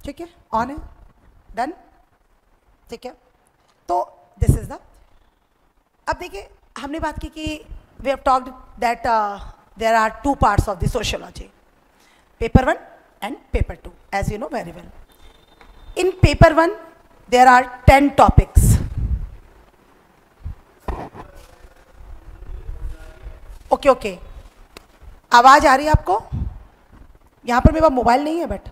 ठीक है, ऑन है, डन, ठीक है। तो दिस इज द, अब देखिए हमने बात की कि we have talked that there are two parts of the sociology, paper 1 and paper 2, as you know very well. In paper 1 there are 10 topics. Okay okay, आवाज आ रही है आपको? यहां पर मेरे पास मोबाइल नहीं है, बट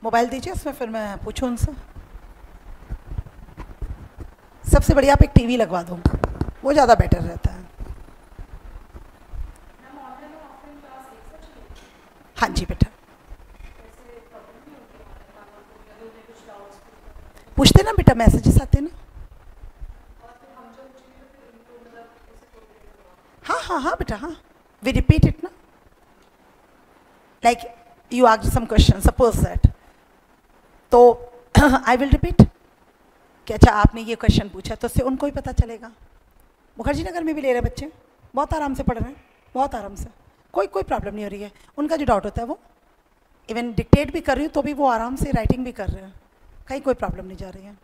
मोबाइल दीजिए, उसमें फिर मैं पूछूं उनसे। सबसे बढ़िया आप एक टीवी लगवा दो, वो ज़्यादा बेटर रहता है। हाँ जी बेटा, पूछते ना बेटा, मैसेजेस आते ना। हाँ हाँ हाँ बेटा, हाँ, वी रिपीट इट ना, like you asked some question, suppose that, तो आई विल रिपीट कि अच्छा आपने ये क्वेश्चन पूछा, तो उससे उनको ही पता चलेगा। मुखर्जी नगर में भी ले रहे बच्चे, बहुत आराम से पढ़ रहे हैं, बहुत आराम से, कोई प्रॉब्लम नहीं हो रही है। उनका जो डाउट होता है वो इवन डिक्टेट भी कर रही हूँ तो भी वो आराम से राइटिंग भी कर रहे हैं, कहीं कोई प्रॉब्लम नहीं जा रही है।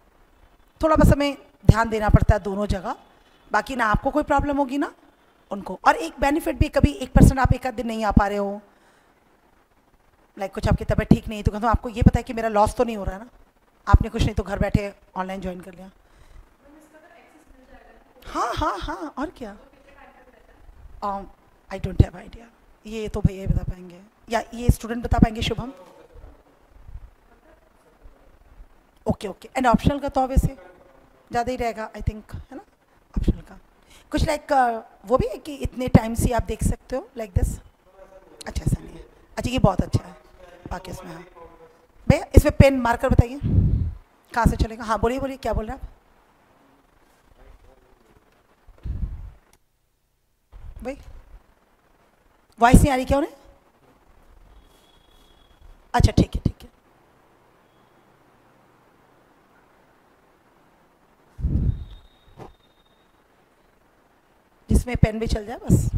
थोड़ा बस हमें ध्यान देना पड़ता है दोनों जगह, बाकी ना आपको कोई प्रॉब्लम होगी ना उनको। और एक बेनिफिट भी, कभी 1% आप एक आध दिन नहीं आ पा रहे हो, लाइक कुछ आपकी तबीयत ठीक नहीं है, तो आपको ये पता है कि मेरा लॉस तो नहीं हो रहा है ना, आपने कुछ नहीं तो घर बैठे ऑनलाइन ज्वाइन कर लिया। हाँ हाँ हाँ, और क्या, आई डोंट हैव आइडिया, ये तो भैया बता पाएंगे या ये स्टूडेंट बता पाएंगे, Shubham. Okay okay, and optional का तो वैसे ज़्यादा ही रहेगा आई थिंक, है ना, ऑप्शनल का कुछ लाइक वो भी है कि इतने टाइम से आप देख सकते हो लाइक दिस। अच्छा ऐसा नहीं है, अच्छा ये बहुत अच्छा है, बाकी इसमें हाँ भैया, इसमें पेन मार्कर बताइए कहाँ से चलेगा। हाँ बोलिए बोलिए, क्या बोल रहे हैं आप भाई? वॉइस नहीं आ रही क्या उन्हें? अच्छा ठीक है ठीक है, जिसमें पेन भी चल जाए बस।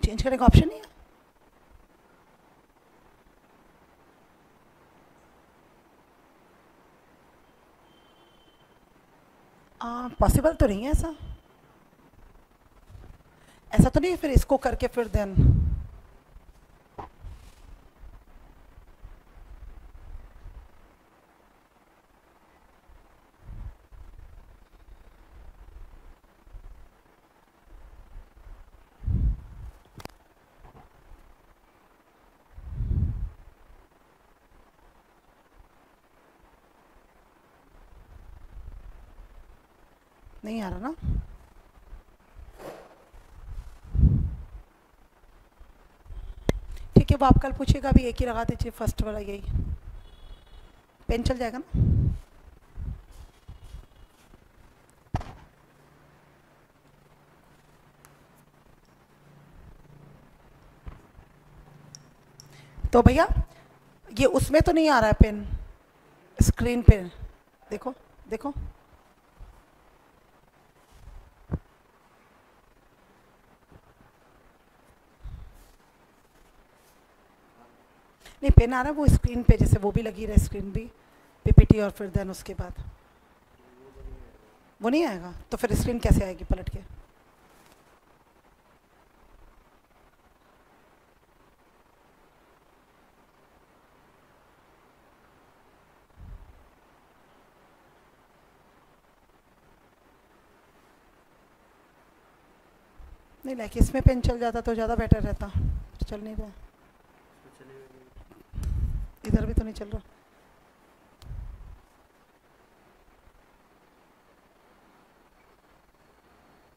चेंज करने का ऑप्शन नहीं है? पॉसिबल तो नहीं है ऐसा, ऐसा तो नहीं है, फिर इसको करके फिर देन नहीं आ रहा ना। ठीक है, वो आप कल पूछिएगा, अभी एक ही लगा दीजिए, फर्स्ट वाला यही पेन चल जाएगा ना। तो भैया ये उसमें तो नहीं आ रहा है पेन, स्क्रीन पे देखो देखो, नहीं पेन आ रहा है वो स्क्रीन पे, जैसे वो भी लगी रहे स्क्रीन भी, पीपीटी, और फिर देन उसके बाद वो नहीं आएगा, तो फिर स्क्रीन कैसे आएगी पलट के? नहीं लाइक इसमें पेन चल जाता तो ज़्यादा बेटर रहता, चल नहीं रहा, इधर भी तो नहीं चल रहा।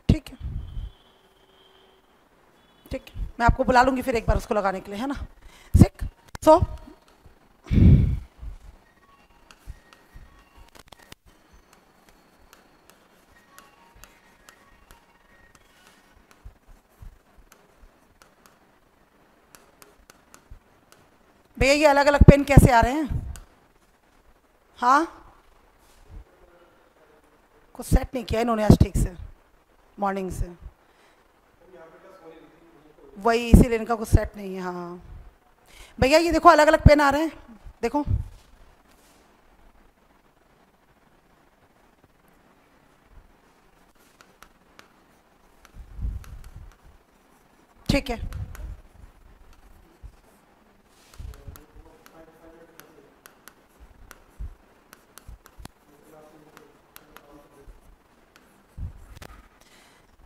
ठीक है ठीक है, मैं आपको बुला लूँगी फिर एक बार उसको लगाने के लिए, है ना। सिक सो भैया ये अलग अलग पेन कैसे आ रहे हैं? हाँ कुछ सेट नहीं किया इन्होंने आज ठीक से मॉर्निंग से, वही इसीलिए इनका कुछ सेट नहीं है। हाँ भैया ये देखो अलग अलग पेन आ रहे हैं, देखो ठीक है।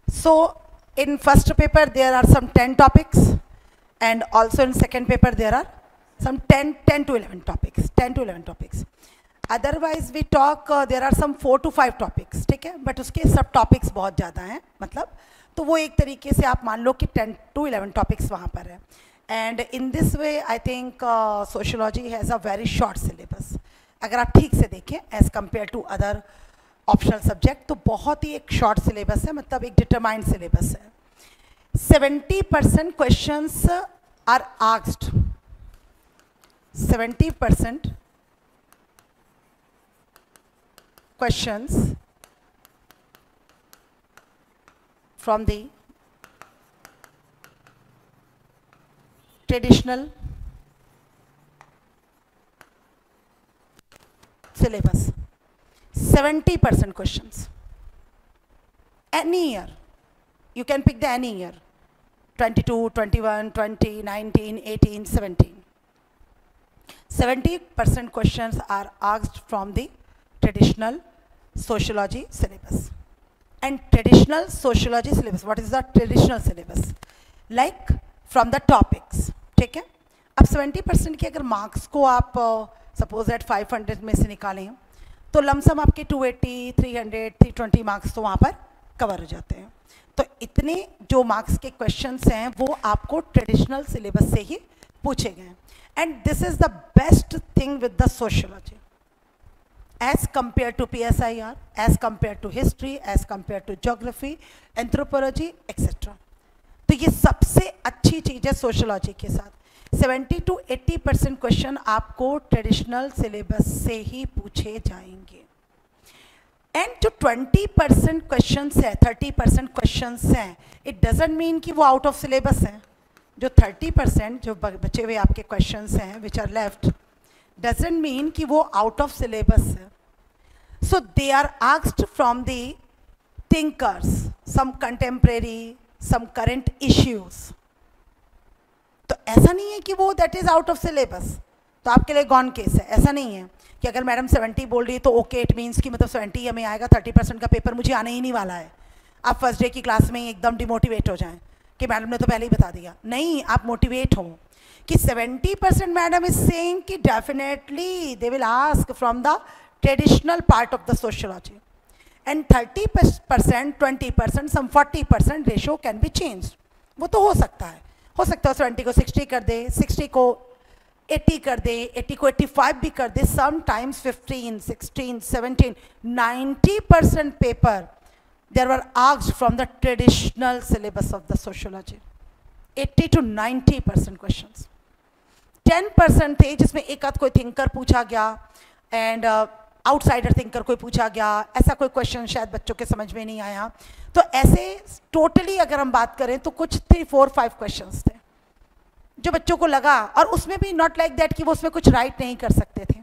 So in first paper there are some 10 topics, and also in second paper there are some 10 to 11 topics, 10 to 11 topics. Otherwise we talk there are some 4 to 5 topics, ठीक है, बट उसके सब टॉपिक्स बहुत ज़्यादा हैं, मतलब तो वो एक तरीके से आप मान लो कि 10 to 11 टॉपिक्स वहाँ पर है। And in this way I think sociology has a very short syllabus, अगर आप ठीक से देखें as compare to other optional subject, तो बहुत ही एक शॉर्ट सिलेबस है, मतलब एक डिटरमाइंड सिलेबस है। 70% questions are asked, 70% questions from the traditional syllabus, 70% questions. Any year, you can pick the any year, 22, 21, 20, 19, 18, 17. 70% questions are asked from the traditional sociology syllabus. And traditional sociology syllabus, what is the traditional syllabus? Like from the topics, ठीक है। अब 70% के अगर marks को आप suppose that 500 में से निकालें तो लमसम आपके 280, 300, 320 मार्क्स तो वहाँ पर कवर हो जाते हैं। तो इतने जो मार्क्स के क्वेश्चंस हैं वो आपको ट्रेडिशनल सिलेबस से ही पूछे गए हैं। And this is the best thing with the sociology as compared to PSIR, as compared to history, as compared to geography, anthropology, etc. तो ये सबसे अच्छी चीज़ है सोशियोलॉजी के साथ। 70 to 80% क्वेश्चन आपको ट्रेडिशनल सिलेबस से ही पूछे जाएंगे। एंड जो 20% क्वेश्चन है, 30% क्वेश्चन हैं, इट डजेंट मीन कि वो आउट ऑफ सिलेबस हैं। जो 30% जो बचे हुए आपके क्वेश्चन हैं which are left, doesn't mean कि वो out of syllabus है। So they are asked from the thinkers, some contemporary, some current issues. तो ऐसा नहीं है कि वो that is out of syllabus, तो आपके लिए gone case है। ऐसा नहीं है कि अगर मैडम 70 बोल रही है तो ओके इट मीन्स कि मतलब 70 हमें आएगा, 30% का पेपर मुझे आने ही नहीं वाला है। आप फर्स्ट डे की क्लास में ही एकदम डिमोटिवेट हो जाएं कि मैडम ने तो पहले ही बता दिया। नहीं, आप मोटिवेट हो कि 70% मैडम इज सेइंग कि definitely they will ask from the traditional part of the sociology, and 30%, 20%, some 40% ratio can be change. वो तो हो सकता है 70 को 60 कर दे, 60 को 80 कर दे, 80 को 85 भी कर दे, sometimes 15, 16, 17, 90% paper there were asked from the traditional syllabus of the sociology. 80 to 90% questions. 10% थे जिसमें एक आध कोई थिंकर पूछा गया एंड आउटसाइडर थिंकर कोई पूछा गया, ऐसा कोई क्वेश्चन शायद बच्चों के समझ में नहीं आया। तो ऐसे टोटली अगर हम बात करें तो कुछ 3, 4, 5 क्वेश्चंस थे जो बच्चों को लगा, और उसमें भी नॉट लाइक दैट कि वो उसमें कुछ राइट नहीं कर सकते थे।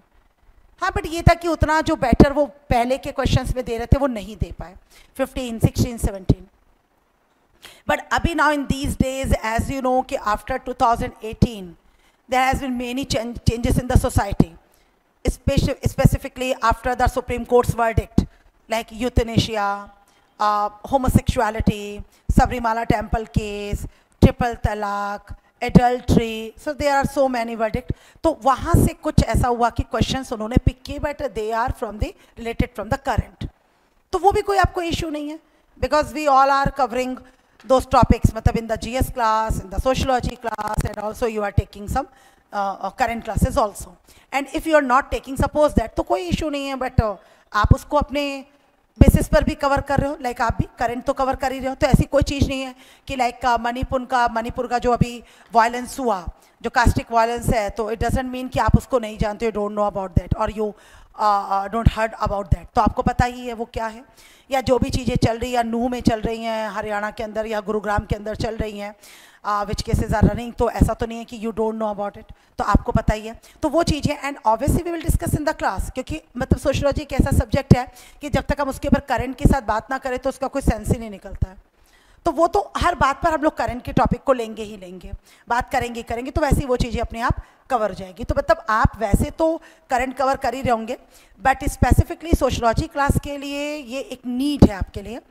हाँ, बट ये था कि उतना जो बेटर वो पहले के क्वेश्चंस में दे रहे थे वो नहीं दे पाए, 15, 16, 17। But abhi now in these days, as you know, कि after 2018, there has been many changes in the society, specifically after the Supreme Court's verdict, like euthanasia, homosexuality, Sabrimala temple case, triple talaq, adultery. So there are so many verdicts. तो वहाँ से कुछ ऐसा हुआ कि questions उन्होंने pick किए, but they are from the related from the current. तो वो भी कोई आपको issue नहीं है, because we all are covering those topics, मतलब in the GS class, in the sociology class, and also you are taking some current classes also. And if you are not taking, suppose that, तो कोई issue नहीं है, but आप उसको अपने basis पर भी कवर कर रहे हो, लाइक आप भी करंट तो कवर कर ही रहे हो। तो ऐसी कोई चीज़ नहीं है कि लाइक मणिपुर का जो अभी वायलेंस हुआ, जो कास्टिक वायलेंस है, तो इट डजेंट मीन कि आप उसको नहीं जानते, you don't know about that, और you don't heard about that, तो आपको पता ही है वो क्या है, या जो भी चीज़ें चल रही हैं, या नूह में चल रही हैं हरियाणा के अंदर या गुरुग्राम के अंदर चल रही हैं, विच केसेस आर रनिंग, तो ऐसा तो नहीं है कि you don't know about it, तो आपको पता ही है, तो वो चीज़ है। And obviously we will discuss in the class, क्योंकि मतलब सोशियोलॉजी एक ऐसा सब्जेक्ट है कि जब तक हम उसके ऊपर करंट के साथ बात ना करें तो उसका कोई सेंस ही नहीं निकलता है। तो वो तो हर बात पर हम लोग करंट के टॉपिक को लेंगे ही लेंगे, बात करेंगे करेंगे, तो वैसे ही वो चीज़ें अपने आप कवर हो जाएगी। तो मतलब आप वैसे तो करंट कवर कर ही रहे होंगे, बट स्पेसिफिकली सोशियोलॉजी क्लास के लिए ये एक नीड है आपके लिए,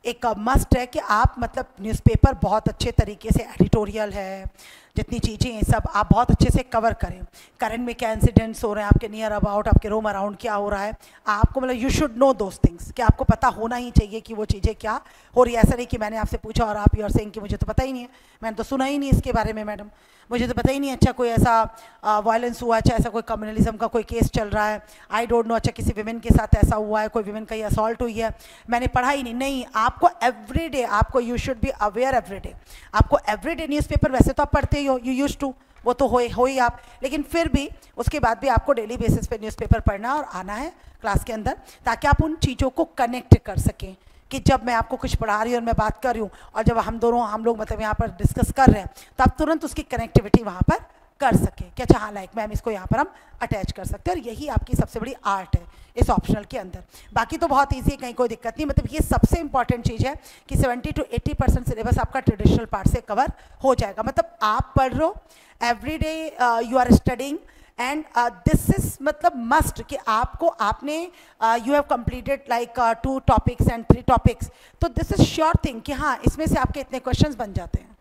एक मस्ट है कि आप मतलब न्यूज़पेपर बहुत अच्छे तरीके से, एडिटोरियल है, जितनी चीज़ें हैं सब आप बहुत अच्छे से कवर करें। करंट में क्या इंसिडेंट्स हो रहे हैं आपके नियर अबाउट, आपके रोम अराउंड क्या हो रहा है, आपको मतलब you should know those things, कि आपको पता होना ही चाहिए कि वो चीज़ें क्या हो रही है। ऐसा नहीं कि मैंने आपसे पूछा और आप यूर सेइंग कि मुझे तो पता ही नहीं है, मैंने तो सुना ही नहीं इसके बारे में मैडम, मुझे तो पता ही नहीं, अच्छा कोई ऐसा वायलेंस हुआ, अच्छा ऐसा कोई कम्युनलिज्म का कोई केस चल रहा है, आई डोंट नो, अच्छा किसी विमेन के साथ ऐसा हुआ है, कोई विमेन का असॉल्ट हुई है, मैंने पढ़ा ही नहीं। नहीं, आपको एवरीडे, आपको you should be aware everyday, आपको एवरीडे न्यूज़पेपर, वैसे तो आप पढ़ते ही हो, यू यूज्ड टू, वो तो हो ही आप, लेकिन फिर भी उसके बाद भी आपको डेली बेसिस पे न्यूज़पेपर पढ़ना और आना है क्लास के अंदर, ताकि आप उन चीज़ों को कनेक्ट कर सकें कि जब मैं आपको कुछ पढ़ा रही हूँ और मैं बात कर रही हूँ, और जब हम लोग मतलब यहाँ पर डिस्कस कर रहे हैं, तो आप तुरंत उसकी कनेक्टिविटी वहाँ पर कर सकें कि अच्छा हाँ लाइक मैम इसको यहाँ पर हम अटैच कर सकते हैं, और यही आपकी सबसे बड़ी आर्ट है इस ऑप्शनल के अंदर। बाकी तो बहुत ईजी है, कहीं कोई दिक्कत नहीं, मतलब ये सबसे इंपॉर्टेंट चीज़ है कि 70 to 80% सिलेबस आपका ट्रेडिशनल पार्ट से कवर हो जाएगा। मतलब आप पढ़ रहे हो every day, you are studying, and this is मतलब मस्ट कि आपको आपने you have completed like 2 topics and 3 topics, तो दिस इज श्योर थिंग कि हाँ इसमें से आपके इतने क्वेश्चंस बन जाते हैं,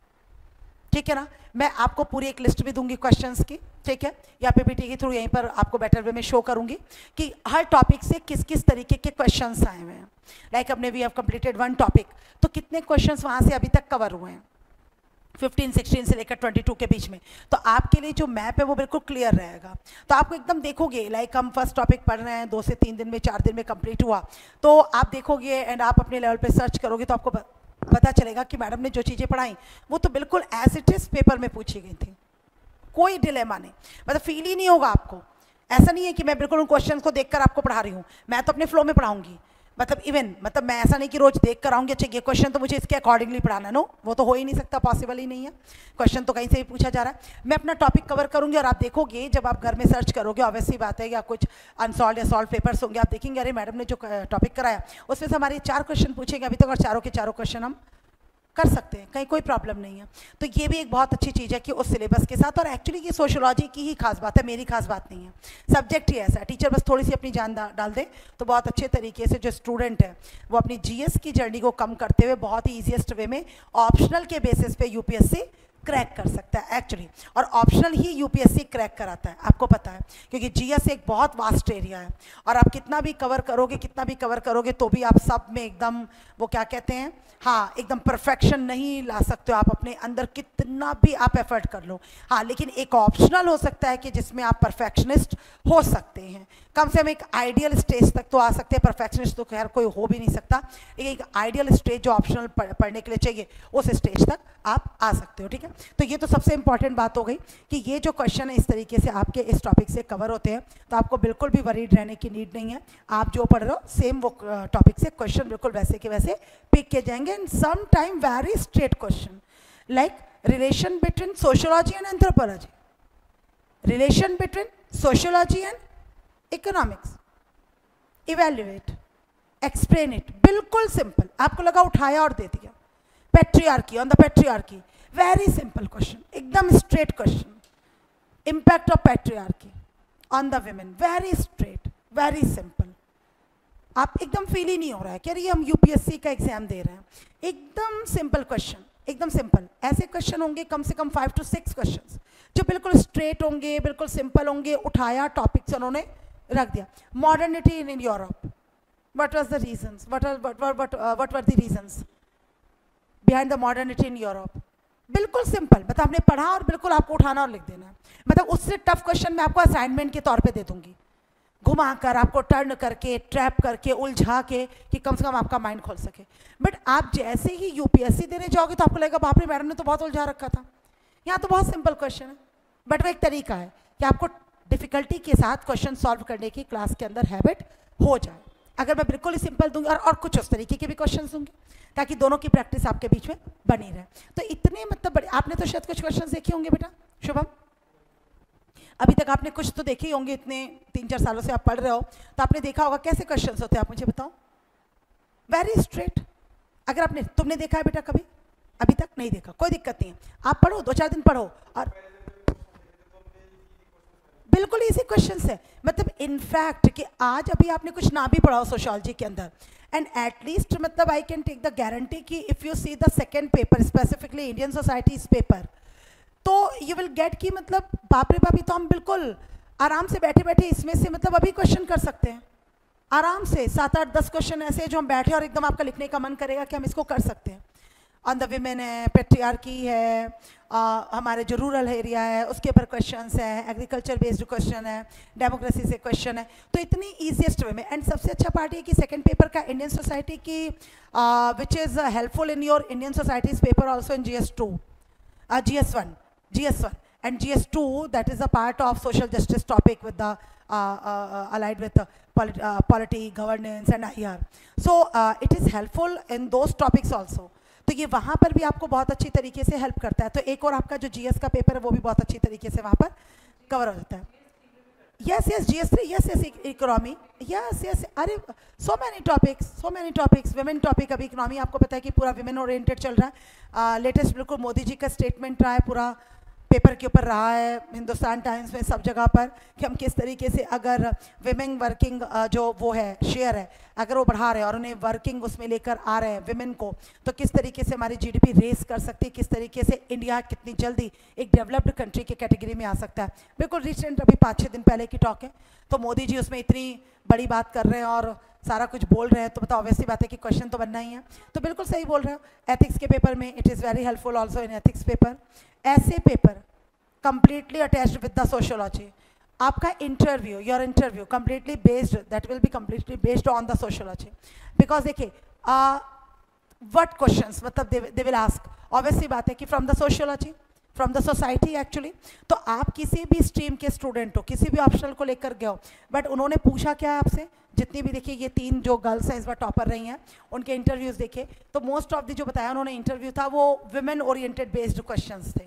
ठीक है ना। मैं आपको पूरी एक लिस्ट भी दूंगी क्वेश्चंस की, ठीक है, या पीपीटी के थ्रू यहीं पर आपको बेटर वे में शो करूंगी कि हर टॉपिक से किस किस तरीके के क्वेश्चंस आए हुए हैं। लाइक अपने वी हैव कंप्लीटेड 1 टॉपिक, तो कितने क्वेश्चंस वहाँ से अभी तक कवर हुए हैं, 15, 16 से लेकर 22 के बीच में, तो आपके लिए जो मैप है वो बिल्कुल क्लियर रहेगा। तो आपको एकदम देखोगे, लाइक हम फर्स्ट टॉपिक पढ़ रहे हैं, 2 से 3 दिन में, 4 दिन में कंप्लीट हुआ, तो आप देखोगे एंड आप अपने लेवल पे सर्च करोगे, तो आपको पता चलेगा कि मैडम ने जो चीज़ें पढ़ाई वो तो बिल्कुल एज इट इज़ पेपर में पूछी गई थी, कोई डिलेमा नहीं, मतलब फील ही नहीं होगा आपको। ऐसा नहीं है कि मैं बिल्कुल उन क्वेश्चन को देखकर आपको पढ़ा रही हूँ, मैं तो अपने फ्लो में पढ़ाऊंगी, मतलब इवन मतलब मैं ऐसा नहीं कि रोज देख कर आऊँगी अच्छा ये क्वेश्चन तो मुझे इसके अकॉर्डिंगली पढ़ाना, नो, वो तो हो ही नहीं सकता, पॉसिबल ही नहीं है, क्वेश्चन तो कहीं से भी पूछा जा रहा है। मैं अपना टॉपिक कवर करूँगी और आप देखोगे जब आप घर में सर्च करोगे, ऑब्वियसली बात है, या कुछ अनसॉल्व या सॉल्व पेपर्स होंगे, आप देखेंगे अरे मैडम ने जो टॉपिक कराया उसमें से हमारे 4 क्वेश्चन पूछेंगे अभी तक, और चारों के चारों क्वेश्चन हम कर सकते हैं, कहीं कोई प्रॉब्लम नहीं है। तो ये भी एक बहुत अच्छी चीज़ है कि उस सिलेबस के साथ, और एक्चुअली ये सोशियोलॉजी की ही खास बात है, मेरी खास बात नहीं है, सब्जेक्ट ही ऐसा है, टीचर बस थोड़ी सी अपनी जान डाल दे तो बहुत अच्छे तरीके से जो स्टूडेंट है वो अपनी जीएस की जर्नी को कम करते हुए बहुत ही ईजीएस्ट वे में ऑप्शनल के बेसिस पे यूपीएससी क्रैक कर सकता है एक्चुअली, और ऑप्शनल ही यूपीएससी क्रैक कराता है, आपको पता है, क्योंकि जीएस एक बहुत वास्ट एरिया है, और आप कितना भी कवर करोगे तो भी आप सब में एकदम वो क्या कहते हैं, हाँ एकदम परफेक्शन नहीं ला सकते हो आप, अपने अंदर कितना भी आप एफर्ट कर लो, हाँ लेकिन एक ऑप्शनल हो सकता है कि जिसमें आप परफेक्शनिस्ट हो सकते हैं, कम से कम एक आइडियल स्टेज तक तो आ सकते हैं, परफेक्शनिस्ट तो खैर कोई हो भी नहीं सकता, लेकिन एक आइडियल स्टेज जो ऑप्शनल पढ़ने के लिए चाहिए उस स्टेज तक आप आ सकते हो, ठीक है। तो ये तो सबसे इंपॉर्टेंट बात हो गई कि ये जो क्वेश्चन है इस तरीके से आपके इस टॉपिक से कवर होते हैं, तो आपको बिल्कुल भी वरीड रहने की नीड नहीं है, आप जो पढ़ रहे हो सेम वो टॉपिक से क्वेश्चन बिल्कुल वैसे के वैसे पिक किए जाएंगे, and some time very straight question like relation between sociology and anthropology, relation between sociology and economics, evaluate, explain it, बिल्कुल सिंपल, आपको लगा उठाया और दे दिया, patriarchy, on the patriarchy, very simple question, एकदम straight question, impact of patriarchy on the women, very straight, very simple, आप एकदम फील ही नहीं हो रहा है कि अरे हम यूपीएससी का एग्जाम दे रहे हैं, एकदम सिंपल क्वेश्चन, एकदम सिंपल। ऐसे क्वेश्चन होंगे कम से कम 5 to 6 क्वेश्चंस जो बिल्कुल स्ट्रेट होंगे, बिल्कुल सिंपल होंगे, उठाया टॉपिक से उन्होंने रख दिया। Modernity in Europe, what was the reasons, what were the reasons behind the modernity in Europe, बिल्कुल सिंपल, मतलब आपने पढ़ा और बिल्कुल आपको उठाना और लिख देना है, मतलब उससे टफ क्वेश्चन मैं आपको असाइनमेंट के तौर पे दे दूंगी, घुमा कर आपको टर्न करके, ट्रैप करके, उलझा के, कि कम से कम आपका माइंड खोल सके। बट आप जैसे ही यूपीएससी देने जाओगे तो आपको लगेगा बाप रे मैडम ने तो बहुत उलझा रखा था, यहाँ तो बहुत सिंपल क्वेश्चन है, बट वो एक तरीका है कि आपको डिफिकल्टी के साथ क्वेश्चन सॉल्व करने की क्लास के अंदर हैबिट हो जाए। अगर मैं बिल्कुल ही सिंपल दूंगी और कुछ उस तरीके के भी क्वेश्चन दूंगी ताकि दोनों की प्रैक्टिस आपके बीच में बनी रहे। तो इतने मतलब बड़े, आपने तो शायद कुछ क्वेश्चन देखे होंगे बेटा शुभम, अभी तक आपने कुछ तो देखे ही होंगे, इतने 3-4 सालों से आप पढ़ रहे हो तो आपने देखा होगा कैसे क्वेश्चन होते हैं, आप मुझे बताओ। Very straight. अगर आपने, तुमने देखा है बेटा कभी? अभी तक नहीं देखा, कोई दिक्कत नहीं है, आप पढ़ो, 2-4 दिन पढ़ो और बिल्कुल इसी क्वेश्चंस है। मतलब इनफैक्ट कि आज अभी आपने कुछ ना भी पढ़ा हो सोशियोलॉजी के अंदर, एंड एटलीस्ट मतलब I can take the guarantee कि if you see the second paper specifically Indian societies paper, तो यू विल गेट कि मतलब बाप रे बाप, तो हम बिल्कुल आराम से बैठे बैठे इसमें से मतलब अभी क्वेश्चन कर सकते हैं आराम से। 7-8-10 क्वेश्चन ऐसे जो हम बैठे और एकदम आपका लिखने का मन करेगा कि हम इसको कर सकते हैं। ऑन द विमेन है, पेट्रियार्की है, हमारे जो रूरल एरिया है उसके ऊपर क्वेश्चंस है, एग्रीकल्चर बेस्ड क्वेश्चन है, डेमोक्रेसी से क्वेश्चन है, तो इतनी ईजीएस्ट वे में। एंड सबसे अच्छा पार्ट ये कि सेकंड पेपर का इंडियन सोसाइटी की which is helpful in your Indian societies paper also in GS1 and GS2, that is a part of social justice topic with the allied with polity, governance and IR. So it is helpful in those topics also. तो ये वहाँ पर भी आपको बहुत अच्छी तरीके से हेल्प करता है। तो एक और आपका जो GS का पेपर है वो भी बहुत अच्छी तरीके से वहाँ पर कवर हो जाता है। Yes GS3, yes economy, yes अरे so many topics women topic. अभी इकोनॉमी आपको पता है कि पूरा विमेन ओरिएंटेड चल रहा है। लेटेस्ट बिल्कुल मोदी जी का स्टेटमेंट रहा है, पूरा पेपर के ऊपर रहा है, हिंदुस्तान टाइम्स में, सब जगह पर, कि हम किस तरीके से अगर विमेन वर्किंग जो वो है शेयर है, अगर वो बढ़ा रहे हैं और उन्हें वर्किंग उसमें लेकर आ रहे हैं विमेन को, तो किस तरीके से हमारी GDP रेस कर सकती है, किस तरीके से इंडिया कितनी जल्दी एक डेवलप्ड कंट्री की कैटेगरी में आ सकता है। बिल्कुल रिसेंट अभी 5-6 दिन पहले की टॉक है, तो मोदी जी उसमें इतनी बड़ी बात कर रहे हैं और सारा कुछ बोल रहे हैं, तो बताओ ऑब्वियसली बात है कि क्वेश्चन तो बनना ही है। तो बिल्कुल सही बोल रहे हो। एथिक्स के पेपर में it is very helpful also in ethics paper. ऐसे paper completely attached with the sociology, आपका interview, your interview completely based, that will be completely based on the sociology, because देखिए what questions मतलब they will ask, obviously बात है कि from the sociology, from the society actually। तो आप किसी भी स्ट्रीम के स्टूडेंट हो, किसी भी ऑप्शनल को लेकर गए हो, बट उन्होंने पूछा क्या है आपसे, जितनी भी देखिए ये 3 जो गर्ल्स हैं इस बार टॉपर रही हैं, उनके इंटरव्यूज़ देखे तो मोस्ट ऑफ द जो बताया उन्होंने इंटरव्यू था वो विमेन ओरिएंटेड बेस्ड क्वेश्चंस थे,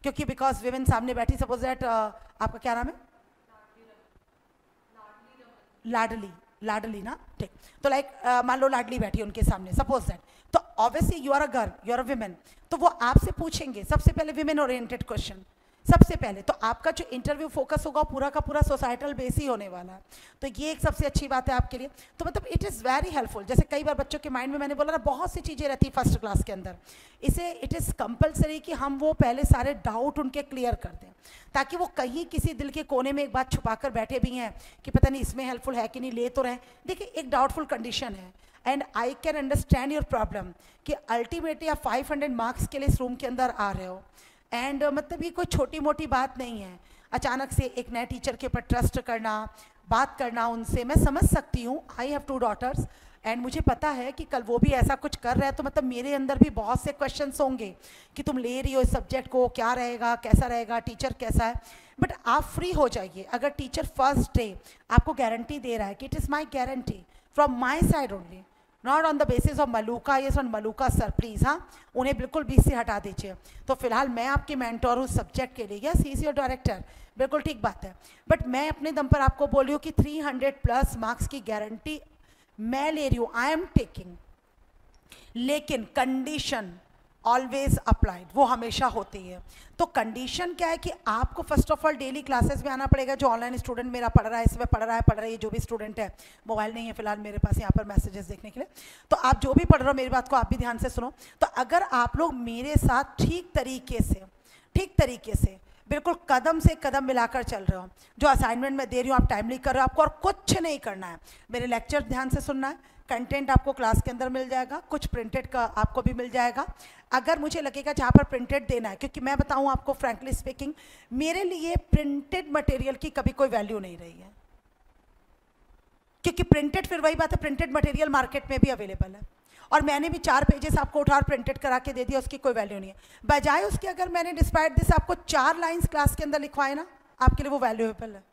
क्योंकि बिकॉज विमेन सामने बैठी, सपोज दैट आपका क्या नाम है, लाडली ना, ठीक, तो लाइक मान लो लाडली बैठी उनके सामने, सपोज दैट, तो obviously you are a girl, you are a women, तो वो आपसे पूछेंगे सबसे पहले विमेन ओरिएंटेड क्वेश्चन, सबसे पहले। तो आपका जो इंटरव्यू फोकस होगा पूरा का पूरा सोसाइटल बेस ही होने वाला है, तो ये एक सबसे अच्छी बात है आपके लिए। तो मतलब इट इज़ वेरी हेल्पफुल। जैसे कई बार बच्चों के माइंड में मैंने बोला ना बहुत सी चीज़ें रहती फर्स्ट क्लास के अंदर, इसे इट इज़ कंपलसरी कि हम वो पहले सारे डाउट उनके क्लियर कर दें, ताकि वो कहीं किसी दिल के कोने में एक बात छुपा कर बैठे भी हैं कि पता नहीं इसमें हेल्पफुल है कि नहीं, ले तो रहे। देखिए एक डाउटफुल कंडीशन है, and I can understand your problem कि अल्टीमेटली आप 500 मार्क्स के लिए इस रूम के अंदर आ रहे हो, एंड मतलब ये कोई छोटी मोटी बात नहीं है। अचानक से एक नए टीचर के ऊपर ट्रस्ट करना, बात करना उनसे, मैं समझ सकती हूँ। आई हैव 2 daughters एंड मुझे पता है कि कल वो भी ऐसा कुछ कर रहा है, तो मतलब मेरे अंदर भी बहुत से क्वेश्चंस होंगे कि तुम ले रही हो इस सब्जेक्ट को, क्या रहेगा, कैसा रहेगा, टीचर कैसा है। बट आप फ्री हो जाइए। अगर टीचर फर्स्ट डे आपको गारंटी दे रहा है कि it is my guarantee from my side only, not on the basis of Maluka, yes on Maluka sir please, हाँ उन्हें बिल्कुल बीच से हटा दीजिए। तो फिलहाल मैं आपकी मेंटोर हूँ सब्जेक्ट के लिए, yes he is your director, बिल्कुल ठीक बात है। बट मैं अपने दम पर आपको बोल रही हूँ कि 300+ मार्क्स की गारंटी मैं ले रही हूँ, आई एम टेकिंग, लेकिन कंडीशन ऑलवेज अप्लाइड, वो हमेशा होती है। तो कंडीशन क्या है कि आपको first of all daily classes में आना पड़ेगा। जो ऑनलाइन स्टूडेंट मेरा पढ़ रहा है, इसमें पढ़ रहा है, जो भी स्टूडेंट है, मोबाइल नहीं है फिलहाल मेरे पास यहाँ पर मैसेजेस देखने के लिए, तो आप जो भी पढ़ रहे हो मेरी बात को आप भी ध्यान से सुनो। तो अगर आप लोग मेरे साथ ठीक तरीके से बिल्कुल कदम से कदम मिलाकर चल रहे हो, जो असाइनमेंट मैं दे रही हूँ आप टाइमली कर रहे हो, आपको और कुछ नहीं करना है, मेरे लेक्चर ध्यान से सुनना है, कंटेंट आपको क्लास के अंदर मिल जाएगा, कुछ प्रिंटेड का आपको भी मिल जाएगा। अगर मुझे लगेगा जहाँ पर प्रिंटेड देना है, क्योंकि मैं बताऊँ आपको फ्रैंकली स्पीकिंग, मेरे लिए प्रिंटेड मटेरियल की कभी कोई वैल्यू नहीं रही है, क्योंकि प्रिंटेड, फिर वही बात है, प्रिंटेड मटेरियल मार्केट में भी अवेलेबल है, और मैंने भी 4 पेजेस आपको उठा और प्रिंटेड करा के दे दिया, उसकी कोई वैल्यू नहीं है। बजाय उसके अगर मैंने डिस्पाइट दिस आपको 4 लाइन्स क्लास के अंदर लिखवाए ना, आपके लिए वो वैल्यूएबल है।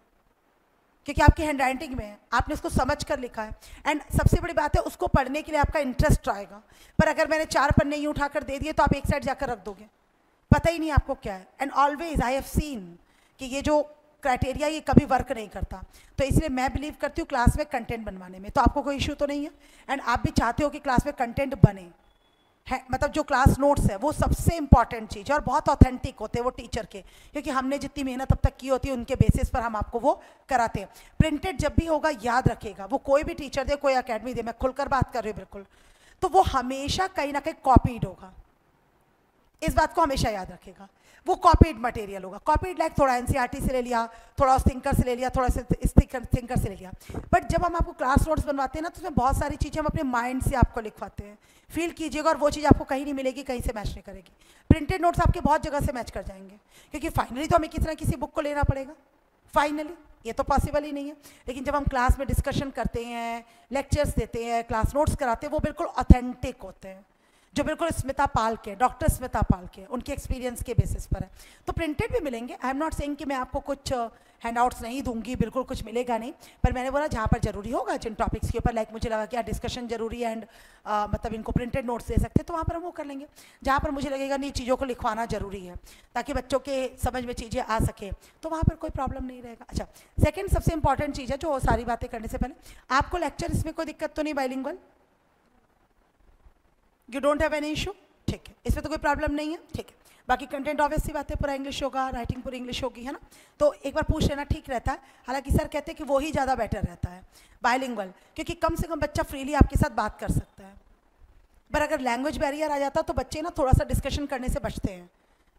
क्योंकि आपकी हैंड राइटिंग में है, आपने उसको समझ कर लिखा है। एंड सबसे बड़ी बात है, उसको पढ़ने के लिए आपका इंटरेस्ट आएगा। पर अगर मैंने 4 पन्ने यूँ उठाकर दे दिए तो आप एक साइड जाकर रख दोगे, पता ही नहीं आपको क्या है। And always I have seen कि ये जो क्राइटेरिया ये कभी वर्क नहीं करता। तो इसलिए मैं बिलीव करती हूँ क्लास में कंटेंट बनवाने में। तो आपको कोई इशू तो नहीं है, एंड आप भी चाहते हो कि क्लास में कंटेंट बने है, मतलब जो क्लास नोट्स है वो सबसे इंपॉर्टेंट चीज़ है, और बहुत ऑथेंटिक होते हैं वो टीचर के, क्योंकि हमने जितनी मेहनत अब तक की होती है उनके बेसिस पर हम आपको वो कराते हैं। प्रिंटेड जब भी होगा याद रखेगा, वो कोई भी टीचर दे, कोई अकेडमी दे, मैं खुलकर बात कर रही हूँ बिल्कुल, तो वो हमेशा कहीं ना कहीं कॉपीड होगा। इस बात को हमेशा याद रखेगा, वो कॉपीड मटेरियल होगा। कॉपीड लाइक थोड़ा एनसीईआरटी से ले लिया, थोड़ा उस थिंकर से ले लिया, थोड़ा थिंकर से ले लिया। बट जब हम आपको क्लास नोट्स बनवाते हैं ना, तो उसमें बहुत सारी चीज़ें हम अपने माइंड से आपको लिखवाते हैं, फील कीजिएगा, और वो चीज़ आपको कहीं नहीं मिलेगी, कहीं से मैच नहीं करेगी। प्रिंटेड नोट्स आपके बहुत जगह से मैच कर जाएंगे, क्योंकि फाइनली तो हमें किसी ना किसी बुक को लेना पड़ेगा, फाइनली ये तो पॉसिबल ही नहीं है। लेकिन जब हम क्लास में डिस्कशन करते हैं, लेक्चर्स देते हैं, क्लास नोट्स कराते हैं, वो बिल्कुल ऑथेंटिक होते हैं, जो बिल्कुल स्मिता पाल के, डॉक्टर स्मिता पाल के, उनके एक्सपीरियंस के बेसिस पर है। तो प्रिंटेड भी मिलेंगे, आई एम नॉट सेइंग कि मैं आपको कुछ हैंडआउट्स नहीं दूंगी, बिल्कुल कुछ मिलेगा नहीं, पर मैंने बोला जहाँ पर जरूरी होगा, जिन टॉपिक्स के ऊपर लाइक मुझे लगा कि डिस्कशन जरूरी है, एंड मतलब इनको प्रिंटेड नोट्स दे सकते हैं, तो वहाँ पर हम वो कर लेंगे। जहाँ पर मुझे लगेगा नहीं चीज़ों को लिखवाना जरूरी है ताकि बच्चों के समझ में चीज़ें आ सके, तो वहाँ पर कोई प्रॉब्लम नहीं रहेगा। अच्छा, सेकेंड सबसे इंपॉर्टेंट चीज़ है, जो सारी बातें करने से पहले, आपको लेक्चर इसमें कोई दिक्कत तो नहीं, bilingual, you don't have any issue, ठीक है, इसमें तो कोई प्रॉब्लम नहीं है, ठीक है। बाकी कंटेंट ऑब्वियसली बात है, पूरा इंग्लिश होगा, राइटिंग पूरी इंग्लिश होगी, है ना, तो एक बार पूछ लेना ठीक रहता है। हालांकि सर कहते हैं कि वो ही ज़्यादा बेटर रहता है बाइलिंगुअल, क्योंकि कम से कम बच्चा फ्रीली आपके साथ बात कर सकता है। पर अगर लैंग्वेज बैरियर आ जाता तो बच्चे ना थोड़ा सा डिस्कशन करने से बचते हैं।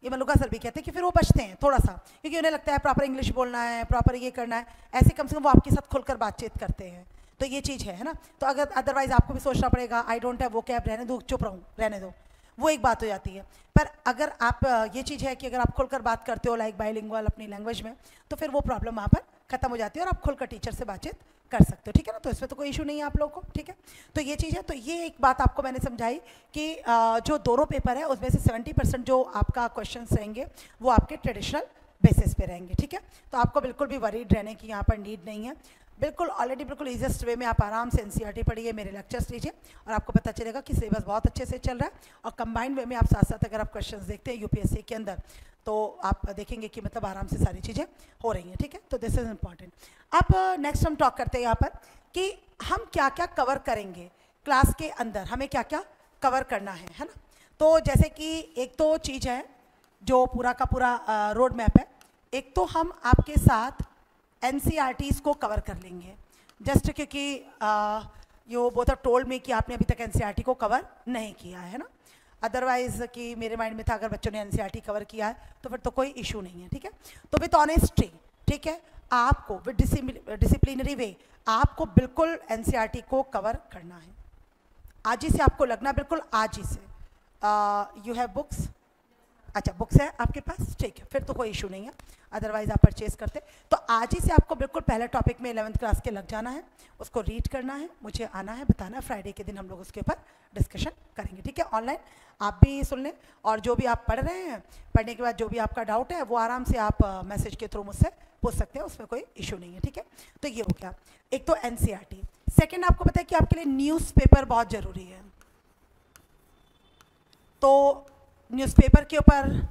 ये मलुका सर भी कहते हैं कि फिर वो बचते हैं थोड़ा सा, क्योंकि उन्हें लगता है प्रॉपर इंग्लिश बोलना है, प्रॉपर ये करना है, ऐसे कम से कम वो आपके साथ खुलकर बातचीत करते हैं। तो ये चीज़ है ना, तो अगर अदरवाइज आपको भी सोचना पड़ेगा, आई डोंट हैव वो कैब, रहने दो, चुप रहूँ, रहने दो, वो एक बात हो जाती है। पर अगर आप ये चीज़ है कि अगर आप खुलकर बात करते हो लाइक बाइलिंगुअल अपनी लैंग्वेज में, तो फिर वो प्रॉब्लम वहाँ पर खत्म हो जाती है और आप खुलकर टीचर से बातचीत कर सकते हो, ठीक है ना। तो इसमें तो कोई इशू नहीं है आप लोगों को, ठीक है। तो ये चीज़ है, तो ये एक बात आपको मैंने समझाई कि जो दोनों पेपर है उसमें से 70% जो आपका क्वेश्चन रहेंगे वो आपके ट्रेडिशनल बेसिस पे रहेंगे, ठीक है। तो आपको बिल्कुल भी वरीड रहने की यहाँ पर नीड नहीं है, बिल्कुल ऑलरेडी बिल्कुल ईजिएस्ट वे में आप आराम से एनसीईआरटी पढ़िए, मेरे लेक्चर्स लीजिए, और आपको पता चलेगा कि सिलेबस बहुत अच्छे से चल रहा है। और कंबाइंड वे में आप साथ साथ अगर आप क्वेश्चंस देखते हैं यूपीएससी के अंदर, तो आप देखेंगे कि मतलब आराम से सारी चीज़ें हो रही हैं, ठीक है। तो दिस इज़ इम्पॉर्टेंट। अब नेक्स्ट हम टॉक करते हैं यहाँ पर कि हम क्या क्या कवर करेंगे क्लास के अंदर, हमें क्या क्या कवर करना है ना। तो जैसे कि एक तो चीज़ है जो पूरा का पूरा रोड मैप है, एक तो हम आपके साथ एनसीईआरटीज़ को कवर कर लेंगे, जस्ट क्योंकि यो बोथ आर टोल्ड मी कि आपने अभी तक एनसीईआरटी को कवर नहीं किया है ना। अदरवाइज कि मेरे माइंड में था अगर बच्चों ने एनसीईआरटी कवर किया है तो फिर तो कोई इशू नहीं है, ठीक है। तो विथ ऑनेस्टी, ठीक है, आपको विद डिसिप्लिनरी वे आपको बिल्कुल एनसीईआरटी को कवर करना है। आज ही से आपको लगना, बिल्कुल आज ही से। यू हैव बुक्स, अच्छा बुक्स है आपके पास, ठीक है, फिर तो कोई इशू नहीं है, अदरवाइज आप परचेज करते। तो आज ही से आपको बिल्कुल पहले टॉपिक में 11th क्लास के लग जाना है, उसको रीड करना है, मुझे आना है, बताना है, फ्राइडे के दिन हम लोग उसके ऊपर डिस्कशन करेंगे, ठीक है। ऑनलाइन आप भी सुन लें, और जो भी आप पढ़ रहे हैं, पढ़ने के बाद जो भी आपका डाउट है वो आराम से आप मैसेज के थ्रू मुझसे पूछ सकते हैं, उसमें कोई इशू नहीं है, ठीक है। तो ये हो गया एक तो एनसीईआरटी। सेकेंड, आपको पता है कि आपके लिए न्यूज़पेपर बहुत ज़रूरी है। तो न्यूज़पेपर के ऊपर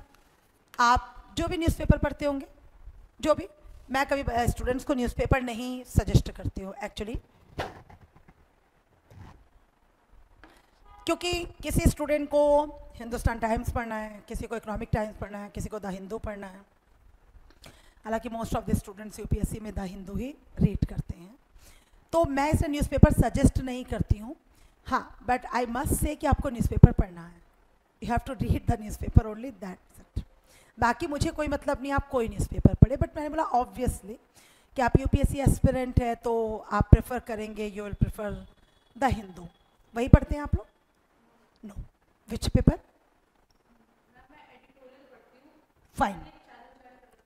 आप जो भी न्यूज़पेपर पढ़ते होंगे, जो भी, मैं कभी स्टूडेंट्स को न्यूज़पेपर नहीं सजेस्ट करती हूँ एक्चुअली, क्योंकि किसी स्टूडेंट को हिंदुस्तान टाइम्स पढ़ना है, किसी को इकोनॉमिक टाइम्स पढ़ना है, किसी को द हिंदू पढ़ना है। हालांकि most of the students UPSC में द हिंदू ही रीड करते हैं, तो मैं इसे न्यूज़पेपर सजेस्ट नहीं करती हूँ। हाँ, बट आई मस्ट से कि आपको न्यूज़पेपर पढ़ना है, you have to read the newspaper only, that's it. बाकी मुझे कोई मतलब नहीं आप कोई न्यूज़पेपर पढ़े, बट मैंने बोला ऑब्वियसली कि आप यूपीएससी एस्पिरेंट है तो आप प्रेफर करेंगे, you will prefer the Hindu. वही पढ़ते हैं आप लोग? No, which paper? Fine,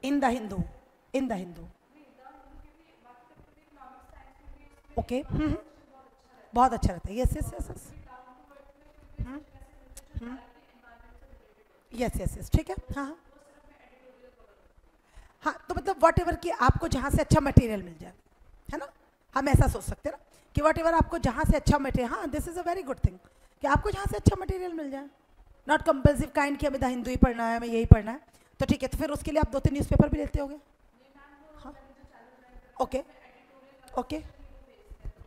in the Hindu, in the Hindu, okay, बहुत अच्छा रहता है, yes yes yes yes, yes yes yes, ठीक है, हाँ हाँ हाँ। तो मतलब वॉट एवर कि आपको जहाँ से अच्छा मटेरियल मिल जाए, है ना, हम ऐसा सोच सकते हैं ना कि वट एवर आपको जहाँ से अच्छा मटेरियल, हाँ this is a very good thing कि आपको जहाँ से अच्छा मटेरियल मिल जाए, नॉट कंपल्सिव काइंड कि हमें द हिंदू ही पढ़ना है, हमें यही पढ़ना है, तो ठीक है, तो फिर उसके लिए आप 2-3 न्यूज़पेपर भी लेते होगे। हाँ, ओके ओके,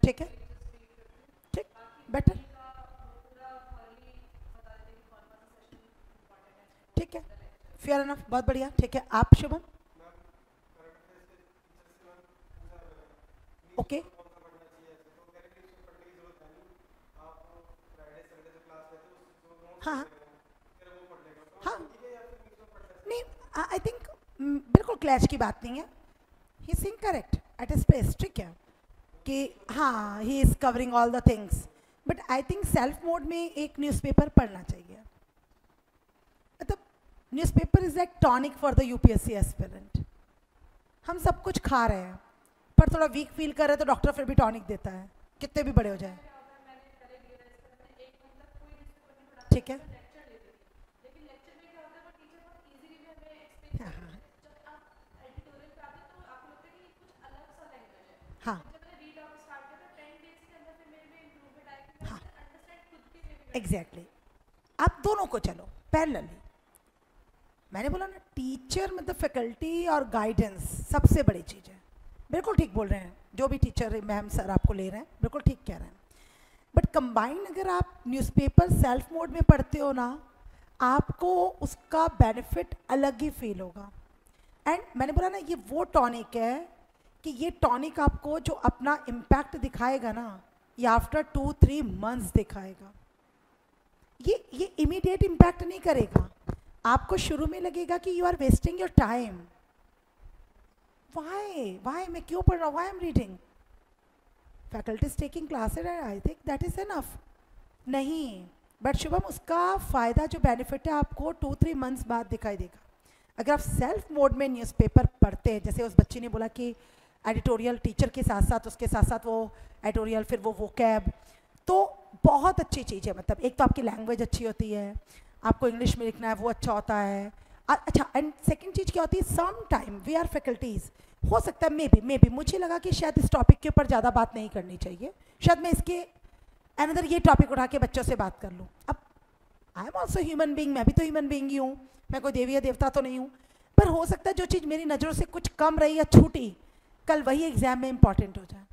ठीक है, ठीक, बेटर, ठीक है, फेयर एनफ, बहुत बढ़िया, ठीक है। आप शुभम? ओके, हाँ हाँ हाँ, नहीं, आई थिंक बिल्कुल क्लैश की बात नहीं है, ही सिंग करेक्ट एट इज प्लेस, ठीक है कि हाँ he is covering all the things, but I think self mode में एक न्यूज़पेपर पढ़ना चाहिए। मतलब newspaper is like tonic for the UPSC aspirant. हम सब कुछ खा रहे हैं पर थोड़ा वीक फील कर रहे हैं तो डॉक्टर फिर भी टॉनिक देता है, कितने भी बड़े हो जाए, ठीक है। हाँ हाँ हाँ, एग्जैक्टली, आप दोनों को चलो पैरेलली। मैंने बोला ना टीचर मतलब फैकल्टी और गाइडेंस सबसे बड़ी चीज़ है, बिल्कुल ठीक बोल रहे हैं जो भी टीचर मैम सर आपको ले रहे हैं, बिल्कुल ठीक कह रहे हैं। बट कंबाइन अगर आप न्यूज़पेपर सेल्फ मोड में पढ़ते हो ना, आपको उसका बेनिफिट अलग ही फील होगा। एंड मैंने बोला ना ये वो टॉनिक है कि ये टॉनिक आपको जो अपना इम्पैक्ट दिखाएगा ना, ये आफ्टर 2-3 मंथ्स दिखाएगा। ये इमीडिएट इम्पैक्ट नहीं करेगा, आपको शुरू में लगेगा कि you are wasting your time, why मैं क्यों पढ़ रहा हूँ, why am reading, faculty is taking classes and I think that is enough. नहीं, बट शुभम उसका फ़ायदा जो बेनिफिट है आपको 2-3 मंथ्स बाद दिखाई देगा। अगर आप सेल्फ मोड में न्यूज़पेपर पढ़ते हैं, जैसे उस बच्ची ने बोला कि एडिटोरियल टीचर के साथ साथ उसके साथ साथ वो एडिटोरियल, फिर वो कैब, तो बहुत अच्छी चीज़ है। मतलब एक तो आपकी लैंग्वेज अच्छी होती है, आपको इंग्लिश में लिखना है वो अच्छा होता है, अच्छा। एंड सेकंड चीज़ क्या होती है, some time we are faculties, हो सकता है मे बी मुझे लगा कि शायद इस टॉपिक के ऊपर ज़्यादा बात नहीं करनी चाहिए, शायद मैं इसके अनदर ये टॉपिक उठा के बच्चों से बात कर लूँ। अब I am also human being, मैं भी तो ह्यूमन बींग ही हूँ, मैं कोई देवी या देवता तो नहीं हूँ, पर हो सकता है जो चीज़ मेरी नज़रों से कुछ कम रही या छूटी, कल वही एग्जाम में इंपॉर्टेंट हो जाए।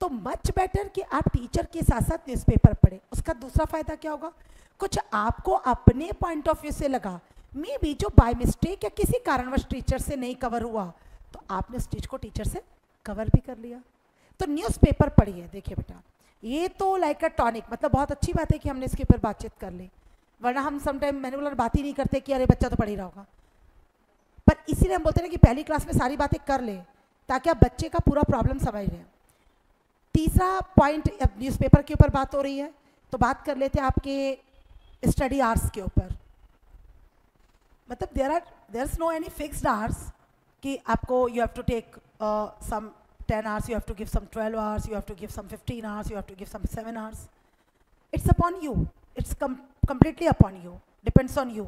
तो मच बेटर कि आप टीचर के साथ साथ न्यूज़पेपर पढ़ें। उसका दूसरा फ़ायदा क्या होगा, कुछ आपको अपने पॉइंट ऑफ व्यू से लगा, मे बी जो बाय मिस्टेक या किसी कारणवश टीचर से नहीं कवर हुआ, तो आपने उस चीज़ को टीचर से कवर भी कर लिया। तो न्यूज़पेपर पढ़िए। देखिए बेटा, ये तो लाइक अ टॉनिक, मतलब बहुत अच्छी बात है कि हमने इसके ऊपर बातचीत कर ली, वरना हम समटाइम मैंने बोला बात ही नहीं करते कि अरे बच्चा तो पढ़ ही रहा होगा। पर इसीलिए हम बोलते हैं कि पहली क्लास में सारी बातें कर ले ताकि आप बच्चे का पूरा प्रॉब्लम समझ लें। तीसरा पॉइंट, अब न्यूज़पेपर के ऊपर बात हो रही है तो बात कर लेते हैं आपके स्टडी आवर्स के ऊपर। मतलब there is no any fixed hours कि आपको you have to take some 10 hours, you have to give some 12 hours, you have to give some 15 hours, you have to give some 7 hours. It's upon you. It's completely upon you. Depends on you.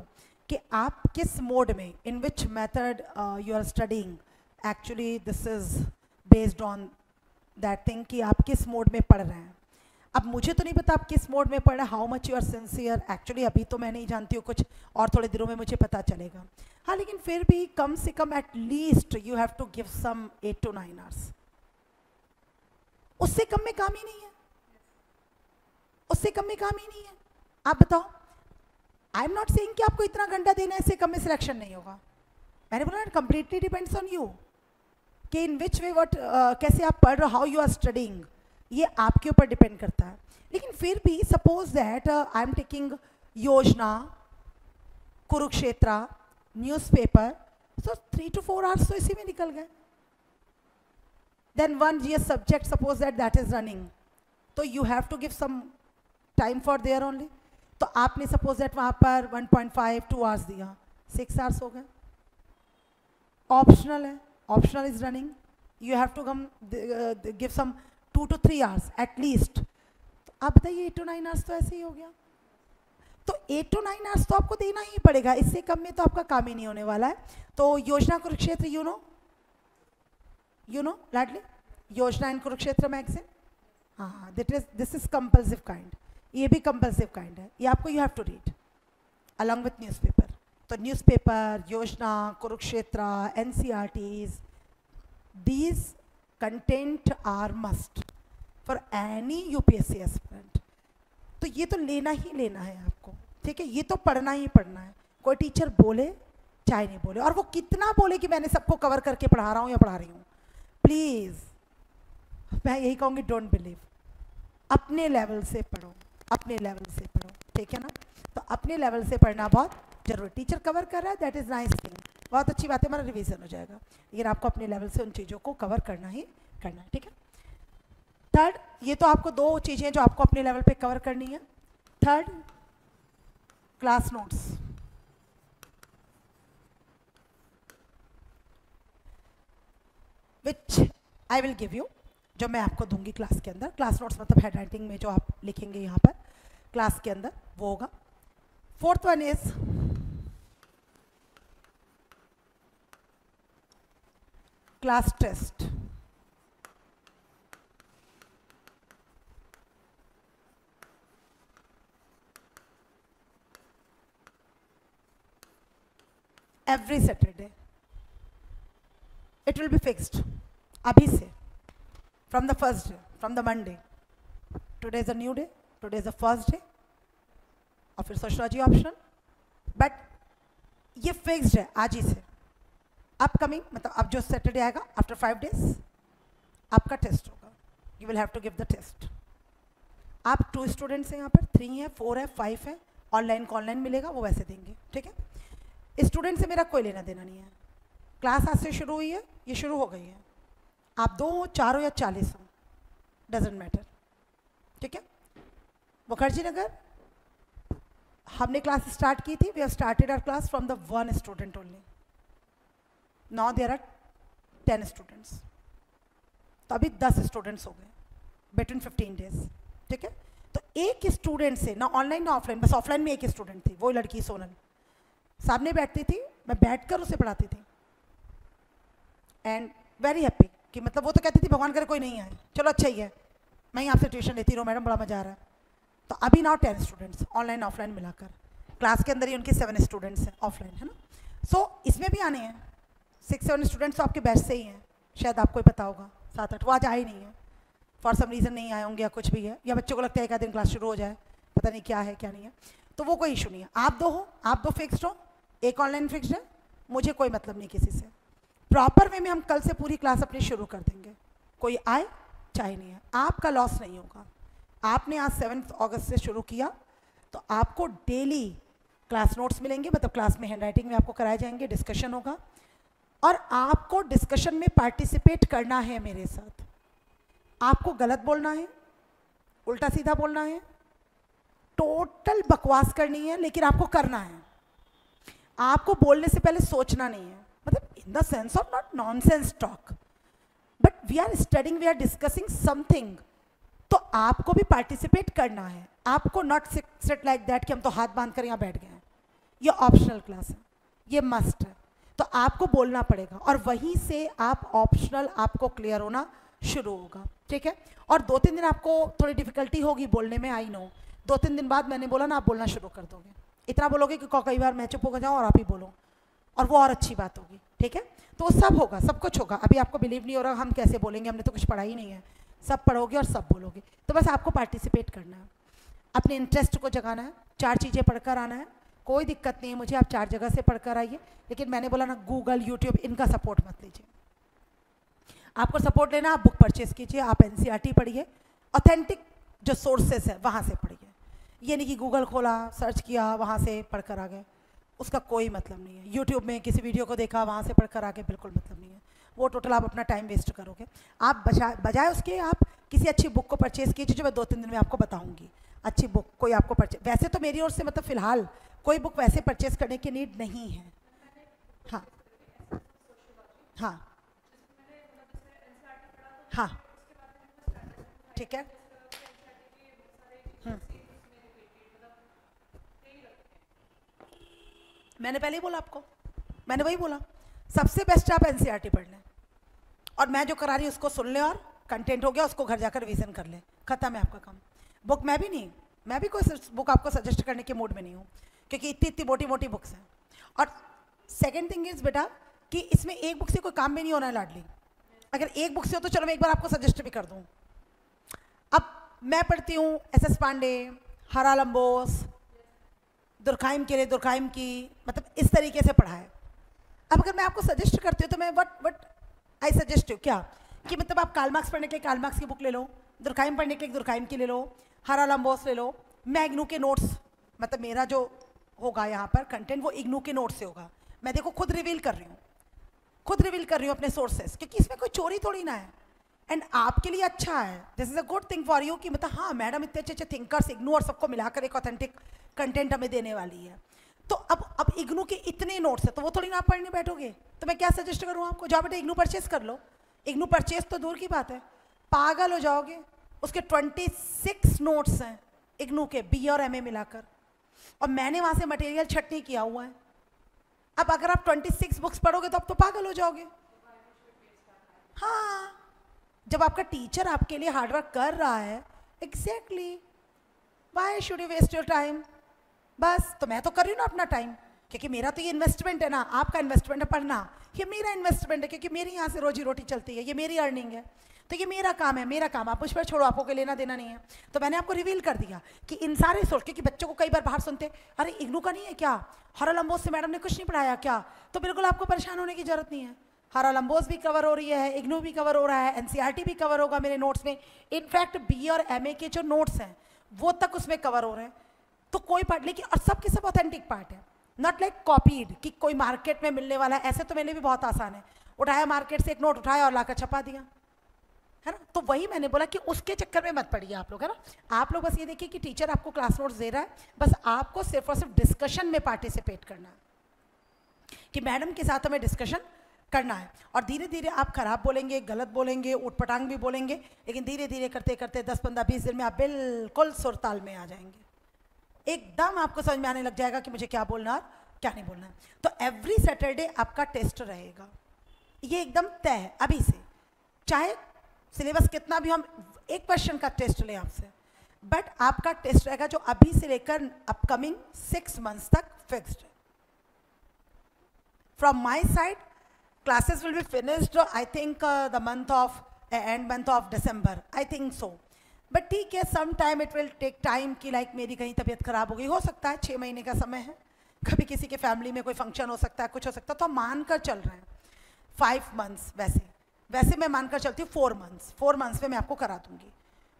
कि आप किस mode में, in which method you are studying. Actually, this is based on that thing कि आप किस mode में पढ़ रहे हैं। अब मुझे तो नहीं पता आप किस मोड में पढ़ रहे हैं, how much you are sincere. Actually अभी तो मैं नहीं जानती हूँ, कुछ और थोड़े दिनों में मुझे पता चलेगा। हाँ, लेकिन फिर भी कम से कम at least you have to give some 8 to 9 hours। उससे कम में काम ही नहीं है, उससे कम में काम ही नहीं है। आप बताओ, आई एम नॉट सेइंग कि आपको इतना घंटा देना है, इससे कम में सिलेक्शन नहीं होगा। मैंने बोला ना, कंप्लीटली डिपेंड्स ऑन यू कि इन विच वे व्हाट, कैसे आप पढ़ रहे हो, हाउ यू आर स्टडिंग, ये आपके ऊपर डिपेंड करता है। लेकिन फिर भी suppose that I am taking योजना, Kurukshetra, newspaper, so 3 to 4 hours तो इसी में निकल गए। Then one GS subject, suppose that is running, तो you have to give some time for there only। तो आपने suppose that वहाँ पर 1.5-2 hours दिया, 6 hours हो गए। ऑप्शनल है, optional is running, you have to come give some 2 to 3 hours at least। तो आप बताइए 8 to 9 hours तो ऐसे ही हो गया। तो 8 to 9 hours तो आपको देना ही पड़ेगा, इससे कम में तो आपका काम ही नहीं होने वाला है। तो योजना Kurukshetra, you know Ladli, Yojana in Kurukshetra magazine, हाँ दिस इज कंपल्सिव काइंड, ये भी कंपल्सिव काइंड है, ये आपको you have to read along with newspaper. तो newspaper, Yojana, Kurukshetra, NCERTs, these content are must for any UPSC aspirant. तो ये तो लेना ही लेना है आपको, ठीक है, ये तो पढ़ना ही पढ़ना है, कोई टीचर बोले चाहे नहीं बोले, और वो कितना बोले कि मैंने सबको कवर करके पढ़ा रहा हूँ या पढ़ा रही हूँ, प्लीज़ मैं यही कहूँगी, डोंट बिलीव, अपने लेवल से पढ़ो, अपने लेवल से पढ़ो, ठीक है ना। तो अपने लेवल से पढ़ना बहुत जरूरी, टीचर कवर कर रहा है दैट इज़ नाइस थिंग, बहुत अच्छी बात है, हमारा रिवीजन हो जाएगा, लेकिन आपको अपने लेवल से उन चीज़ों को कवर करना ही करना है, ठीक है। थर्ड, ये तो आपको दो चीज़ें जो आपको अपने लेवल पे कवर करनी है। Third, class notes. Which I will give you, जो मैं आपको दूंगी क्लास के अंदर। क्लास नोट्स मतलब हैंड राइटिंग में जो आप लिखेंगे यहाँ पर क्लास के अंदर, वो होगा। Fourth one is class test. Every Saturday it will be fixed, अभी से, from the first day, from the Monday, today is a new day, today is the first day, और फिर सोशियोलॉजी ऑप्शनल, बट ये fixed है आज ही से। Upcoming मतलब अब जो सैटरडे आएगा आफ्टर 5 डेज आपका टेस्ट होगा, you will have to give the test. आप 2 स्टूडेंट्स हैं यहाँ पर, 3 है, 4 है, 5 है, ऑनलाइन को ऑनलाइन मिलेगा, वो वैसे देंगे, ठीक है। स्टूडेंट से मेरा कोई लेना देना नहीं है, क्लास आज से शुरू हुई है, ये शुरू हो गई है, आप 2 हो, 4 हो या 40 हो, डजेंट मैटर, ठीक है। मुखर्जी नगर हमने क्लास स्टार्ट की थी, we have started our class from the 1 student only, now there are 10 students, तो अभी 10 स्टूडेंट्स हो गए बिटवीन 15 डेज, ठीक है। तो एक स्टूडेंट से ना ऑनलाइन ना ऑफलाइन, बस ऑफलाइन में एक स्टूडेंट थी, वो लड़की सोनल सामने बैठती थी, मैं बैठकर उसे पढ़ाती थी, एंड वेरी हैप्पी कि मतलब वो तो कहती थी भगवान करे कोई नहीं आए, चलो अच्छा ही है, मैं ही आपसे ट्यूशन लेती रहूँ मैडम, बड़ा मजा आ रहा है। तो अभी नाउ 10 स्टूडेंट्स ऑनलाइन ऑफलाइन मिलाकर, क्लास के अंदर ही उनके 7 स्टूडेंट्स हैं ऑफलाइन, है ना। सो इसमें भी आने हैं 6-7 स्टूडेंट्स, तो आपके बैच से ही हैं, शायद आपको ही पता होगा, 7-8 वो आज आए नहीं है, फॉर सम रीज़न नहीं आए होंगे या कुछ भी है, या बच्चों को लगता है एक आध दिन क्लास शुरू हो जाए, पता नहीं क्या है क्या नहीं है, तो वो कोई इशू नहीं है। आप 2 हो, आप 2 फिक्स्ड हो, एक ऑनलाइन फिक्स्ड है, मुझे कोई मतलब नहीं किसी से, प्रॉपर वे में हम कल से पूरी क्लास अपनी शुरू कर देंगे, कोई आए चाहे नहीं है, आपका लॉस नहीं होगा। आपने आज 7 अगस्त से शुरू किया, तो आपको डेली क्लास नोट्स मिलेंगे, मतलब क्लास में हैंड राइटिंग में आपको कराए जाएंगे, डिस्कशन होगा, और आपको डिस्कशन में पार्टिसिपेट करना है मेरे साथ। आपको गलत बोलना है, उल्टा सीधा बोलना है, टोटल बकवास करनी है, लेकिन आपको करना है। आपको बोलने से पहले सोचना नहीं है, मतलब in the sense of not nonsense talk, but we are studying, we are discussing something, तो आपको भी पार्टिसिपेट करना है। आपको नॉट सिट लाइक दैट कि हम तो हाथ बांध कर यहाँ बैठ गए हैं, ये ऑप्शनल क्लास है, ये मस्ट है, तो आपको बोलना पड़ेगा, और वहीं से आप ऑप्शनल आपको क्लियर होना शुरू होगा, ठीक है। और 2-3 दिन आपको थोड़ी डिफिकल्टी होगी बोलने में, आई नो, 2-3 दिन बाद मैंने बोला ना, आप बोलना शुरू कर दोगे, इतना बोलोगे कि कई बार मैं चुप हो जाऊँ और आप ही बोलो, और वो और अच्छी बात होगी, ठीक है। तो वो सब होगा, सब कुछ होगा। अभी आपको बिलीव नहीं हो रहा हम कैसे बोलेंगे, हमने तो कुछ पढ़ा ही नहीं है, सब पढ़ोगे और सब बोलोगे, तो बस आपको पार्टिसिपेट करना है, अपने इंटरेस्ट को जगाना है, 4 चीज़ें पढ़कर आना है, कोई दिक्कत नहीं है मुझे, आप 4 जगह से पढ़कर आइए, लेकिन मैंने बोला ना गूगल, यूट्यूब, इनका सपोर्ट मत लीजिए। आपको सपोर्ट लेना, आप बुक परचेज कीजिए, आप एनसीईआरटी पढ़िए, ऑथेंटिक जो सोर्सेस है वहाँ से पढ़िए, ये नहीं कि गूगल खोला, सर्च किया, वहाँ से पढ़कर आ गए, उसका कोई मतलब नहीं है। यूट्यूब में किसी वीडियो को देखा, वहाँ से पढ़कर आ गए, बिल्कुल मतलब नहीं है, वो टोटल आप अपना टाइम वेस्ट करोगे। आप बजाय उसके आप किसी अच्छी बुक को परचेज़ कीजिए, जो मैं 2-3 दिन में आपको बताऊँगी, अच्छी बुक कोई आपको परचेज, वैसे तो मेरी ओर से मतलब फ़िलहाल कोई बुक वैसे परचेज़ करने की नीड नहीं है। हाँ हाँ हाँ, ठीक है। मैंने पहले ही बोला आपको, मैंने वही बोला, सबसे बेस्ट आप एनसीईआरटी पढ़ लें, और मैं जो करा रही हूँ उसको सुन लें और कंटेंट हो गया, उसको घर जाकर रिवीजन कर ले, खत्म है आपका काम। बुक मैं भी नहीं, मैं भी कोई बुक आपको सजेस्ट करने के मूड में नहीं हूँ, क्योंकि इतनी इतनी मोटी मोटी बुक्स हैं। और सेकेंड थिंग इज बेटा कि इसमें एक बुक से कोई काम भी नहीं होना है लाडली। अगर एक बुक से हो तो चलो मैं एक बार आपको सजेस्ट भी कर दूँ। अब मैं पढ़ती हूँ एस पांडे, हराल अंबोस, दुर्खाइम के लिए दुर्खाइम की, मतलब इस तरीके से पढ़ा है। अब अगर मैं आपको सजेस्ट करती हूँ तो मैं वट आई सजेस्ट यू क्या, कि मतलब आप कार्ल मार्क्स पढ़ने के लिए कार्ल मार्क्स की बुक ले लो, दुर्खाइम पढ़ने के लिए दुर्खाइम की ले लो, हराल अंबोस ले लो, मैं इग्नू के नोट्स, मतलब मेरा जो होगा यहाँ पर कंटेंट वो इग्नू के नोट्स से होगा। मैं देखो खुद रिवील कर रही हूँ, खुद रिवील कर रही हूँ अपने सोर्सेस, क्योंकि इसमें कोई चोरी थोड़ी ना है। एंड आपके लिए अच्छा है, this is a good thing for you कि मतलब हाँ मैडम इतने अच्छे अच्छे थिंकर्स इग्नू और सबको मिलाकर एक ऑथेंटिक कंटेंट हमें देने वाली है। तो अब इग्नू के इतने नोट्स है तो वो थोड़ी ना आप पढ़ने बैठोगे, तो मैं क्या सजेस्ट करूँ आपको, जाओ बेटा इग्नू परचेस कर लो। इग्नू परचेस तो दूर की बात है, पागल हो जाओगे, उसके 26 नोट्स हैं इग्नू के, बी और एमए मिलाकर, और मैंने वहाँ से मटेरियल छटनी किया हुआ है। अब अगर आप 26 बुक्स पढ़ोगे तो अब तो पागल हो जाओगे। हाँ, जब आपका टीचर आपके लिए हार्डवर्क कर रहा है, exactly, why should you waste your time. बस, तो मैं तो कर रही हूँ ना अपना टाइम, क्योंकि मेरा तो ये इन्वेस्टमेंट है ना, आपका इन्वेस्टमेंट है पढ़ना, ये मेरा इन्वेस्टमेंट है, क्योंकि मेरी यहाँ से रोजी रोटी चलती है, ये मेरी अर्निंग है, तो ये मेरा काम है, मेरा काम, आप मुझ पर छोड़ो, आपको कोई लेना देना नहीं है। तो मैंने आपको रिवील कर दिया कि इन सारे सोर्स, क्योंकि बच्चों को कई बार बाहर सुनते, अरे इग्नू का नहीं है क्या, हराल अंबोस से मैडम ने कुछ नहीं पढ़ाया क्या, तो बिल्कुल आपको परेशान होने की जरूरत नहीं है। हराल अंबोस भी कवर हो रही है, इग्नू भी कवर हो रहा है, एनसीईआरटी भी कवर होगा मेरे नोट्स में, इनफैक्ट बी और एमए के जो नोट्स हैं वो तक उसमें कवर हो रहे हैं। तो कोई पार्ट, लेकिन और सब के सब ऑथेंटिक पार्ट है, नॉट लाइक कॉपीड कि कोई मार्केट में मिलने वाला है। ऐसे तो मेरे लिए भी बहुत आसान है, उठाया मार्केट से एक नोट उठाया और लाकर छपा दिया, है ना। तो वही मैंने बोला कि उसके चक्कर में मत पड़िए आप लोग, है ना। आप लोग बस ये देखिए कि टीचर आपको क्लास नोट्स दे रहा है, बस आपको सिर्फ और सिर्फ डिस्कशन में पार्टिसिपेट करना है, कि मैडम के साथ हमें डिस्कशन करना है। और धीरे धीरे आप खराब बोलेंगे, गलत बोलेंगे, उटपटांग भी बोलेंगे, लेकिन धीरे धीरे करते करते 10, 15, 20 दिन में आप बिल्कुल सुरताल में आ जाएंगे, एकदम आपको समझ में आने लग जाएगा कि मुझे क्या बोलना और क्या नहीं बोलना है। तो एवरी सैटरडे आपका टेस्ट रहेगा, ये एकदम तय है अभी से, चाहे सिलेबस कितना भी हम एक क्वेश्चन का टेस्ट लें आपसे, बट आपका टेस्ट रहेगा जो अभी से लेकर अपकमिंग 6 मंथ्स तक fixed. From my side classes will be finished I think the month of end month of December, I think so, but ठीक है, some time it will take time कि like मेरी कहीं तबीयत खराब हो गई, हो सकता है 6 महीने का समय है, कभी किसी के फैमिली में कोई फंक्शन हो सकता है, कुछ हो सकता है, तो हम मानकर चल रहे हैं 5 मंथ्स, वैसे मैं मानकर चलती हूँ 4 मंथ्स, 4 मंथ्स में मैं आपको करा दूंगी,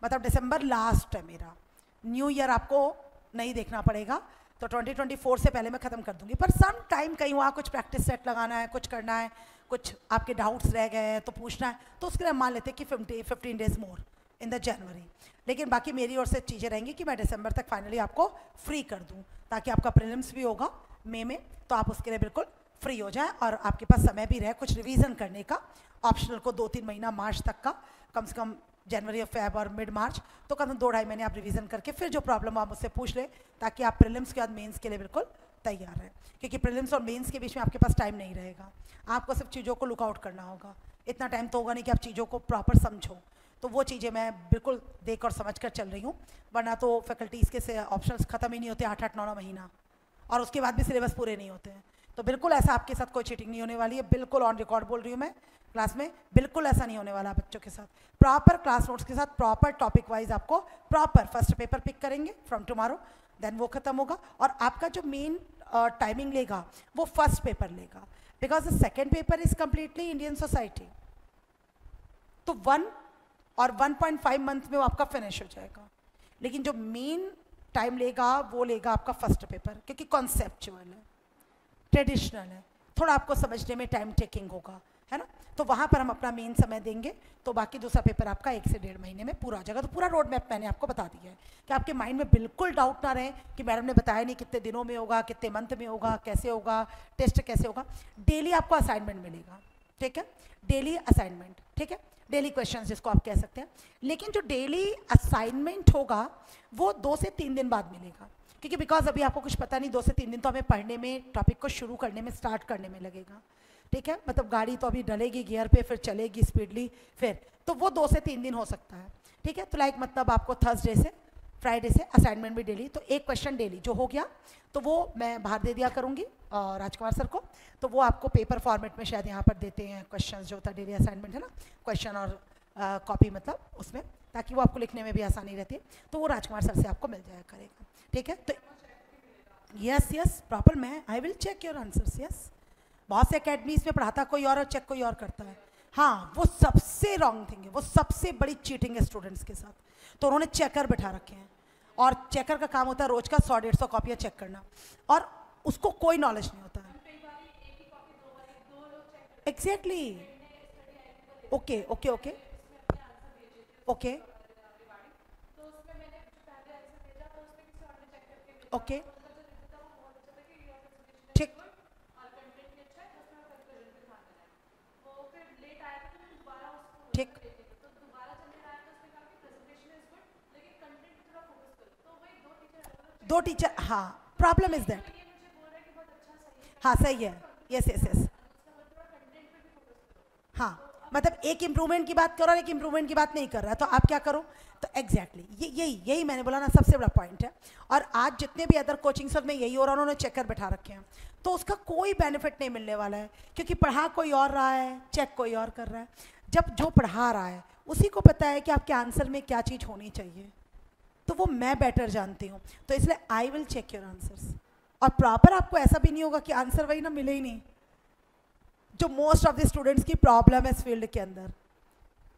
मतलब दिसंबर लास्ट है मेरा, न्यू ईयर आपको नहीं देखना पड़ेगा, तो 2024 से पहले मैं ख़त्म कर दूंगी। पर सम टाइम कहीं वहाँ कुछ प्रैक्टिस सेट लगाना है, कुछ करना है, कुछ आपके डाउट्स रह गए हैं तो पूछना है, तो उसके लिए मान लेते हैं कि 15 days more in the January, लेकिन बाकी मेरी ओर से चीज़ें रहेंगी कि मैं दिसंबर तक फाइनली आपको फ्री कर दूँ, ताकि आपका प्रीलिम्स भी होगा मई में, तो आप उसके लिए बिल्कुल फ्री हो जाए और आपके पास समय भी रहे कुछ रिवीजन करने का, ऑप्शनल को 2-3 महीना मार्च तक का, कम से कम जनवरी और फेब और मिड मार्च, तो कम 2-2.5 महीने आप रिवीजन करके फिर जो प्रॉब्लम आप मुझसे पूछ ले, ताकि आप प्रीलिम्स के बाद मेंस के लिए बिल्कुल तैयार हैं, क्योंकि प्रीलिम्स और मेंस के बीच में आपके पास टाइम नहीं रहेगा, आपको सिर्फ चीज़ों को लुकआउट करना होगा, इतना टाइम तो होगा नहीं कि आप चीज़ों को प्रॉपर समझो, तो वो चीज़ें मैं बिल्कुल देख और समझ कर चल रही हूँ, वरना तो फैकल्टीज़ के ऑप्शंस ख़त्म ही नहीं होते 8-8, 9-9 महीना, और उसके बाद भी सिलेबस पूरे नहीं होते हैं, तो बिल्कुल ऐसा आपके साथ कोई चीटिंग नहीं होने वाली है, बिल्कुल ऑन रिकॉर्ड बोल रही हूँ मैं क्लास में, बिल्कुल ऐसा नहीं होने वाला बच्चों के साथ, प्रॉपर क्लास नोट्स के साथ प्रॉपर टॉपिक वाइज आपको प्रॉपर फर्स्ट पेपर पिक करेंगे फ्रॉम टुमारो, देन वो खत्म होगा, और आपका जो मेन टाइमिंग लेगा वो फर्स्ट पेपर लेगा, because the second paper is completely Indian society, तो 1 और 1.5 मंथ में वो आपका फिनिश हो जाएगा, लेकिन जो मेन टाइम लेगा वो लेगा आपका फर्स्ट पेपर, क्योंकि कॉन्सेप्चुअल है, ट्रेडिशनल है, थोड़ा आपको समझने में टाइम टेकिंग होगा, है ना, तो वहाँ पर हम अपना मेन समय देंगे, तो बाकी दूसरा पेपर आपका 1 से 1.5 महीने में पूरा हो जाएगा। तो पूरा रोड मैप मैंने आपको बता दिया है कि आपके माइंड में बिल्कुल डाउट ना रहे कि मैडम ने बताया नहीं कितने दिनों में होगा, कितने मंथ में होगा, कैसे होगा, टेस्ट कैसे होगा, डेली आपको असाइनमेंट मिलेगा, ठीक है, डेली असाइनमेंट, ठीक है, डेली क्वेश्चन जिसको आप कह सकते हैं, लेकिन जो डेली असाइनमेंट होगा वो 2 से 3 दिन बाद मिलेगा, क्योंकि बिकॉज अभी आपको कुछ पता नहीं, 2 से 3 दिन तो हमें पढ़ने में, टॉपिक को शुरू करने में, स्टार्ट करने में लगेगा, ठीक है, मतलब गाड़ी तो अभी डलेगी गियर पे, फिर चलेगी स्पीडली, फिर तो वो 2 से 3 दिन हो सकता है, ठीक है। तो लाइक मतलब आपको थर्सडे से फ्राइडे से असाइनमेंट भी डेली, तो एक क्वेश्चन डेली जो हो गया तो वो मैं बाहर दे दिया करूँगी राजकुमार सर को, तो वो आपको पेपर फॉर्मेट में शायद यहाँ पर देते हैं क्वेश्चन, जो होता है डेली असाइनमेंट है ना, क्वेश्चन और कॉपी मतलब उसमें, ताकि वो आपको लिखने में भी आसानी रहती है, तो वो राजकुमार सर से आपको मिल जाया करेगा, ठीक है। तो यस यस प्रॉपर, मैं I will check your answers, yes. बहुत से अकेडमीज में पढ़ाता कोई और चेक कोई और करता है, हाँ वो सबसे रॉन्ग थिंग है, वो सबसे बड़ी चीटिंग है स्टूडेंट्स के साथ। तो उन्होंने चेकर बिठा रखे हैं, और चेकर का काम होता है रोज का 100-150 कॉपियाँ चेक करना, और उसको कोई नॉलेज नहीं होता है। Exactly, okay okay okay okay okay, ठीक, ठीक, 2 टीचर, हाँ प्रॉब्लम इज दैट, हाँ सही है, यस यस यस, हाँ मतलब एक इम्प्रूवमेंट की बात करो और एक इम्प्रूवमेंट की बात नहीं कर रहा, तो आप क्या करो, तो एग्जैक्टली यही मैंने बोला ना, सबसे बड़ा पॉइंट है। और आज जितने भी अदर कोचिंग्स में यही हो रहा है, उन्होंने चेकर बैठा रखे हैं, तो उसका कोई बेनिफिट नहीं मिलने वाला है, क्योंकि पढ़ा कोई और रहा है, चेक कोई और कर रहा है। जब जो पढ़ा रहा है उसी को पता है कि आपके आंसर में क्या चीज़ होनी चाहिए, तो वो मैं बेटर जानती हूँ, तो इसलिए I will check your answers. और प्रॉपर आपको ऐसा भी नहीं होगा कि आंसर वही ना मिले ही नहीं, जो मोस्ट ऑफ द स्टूडेंट्स की प्रॉब्लम है इस फील्ड के अंदर,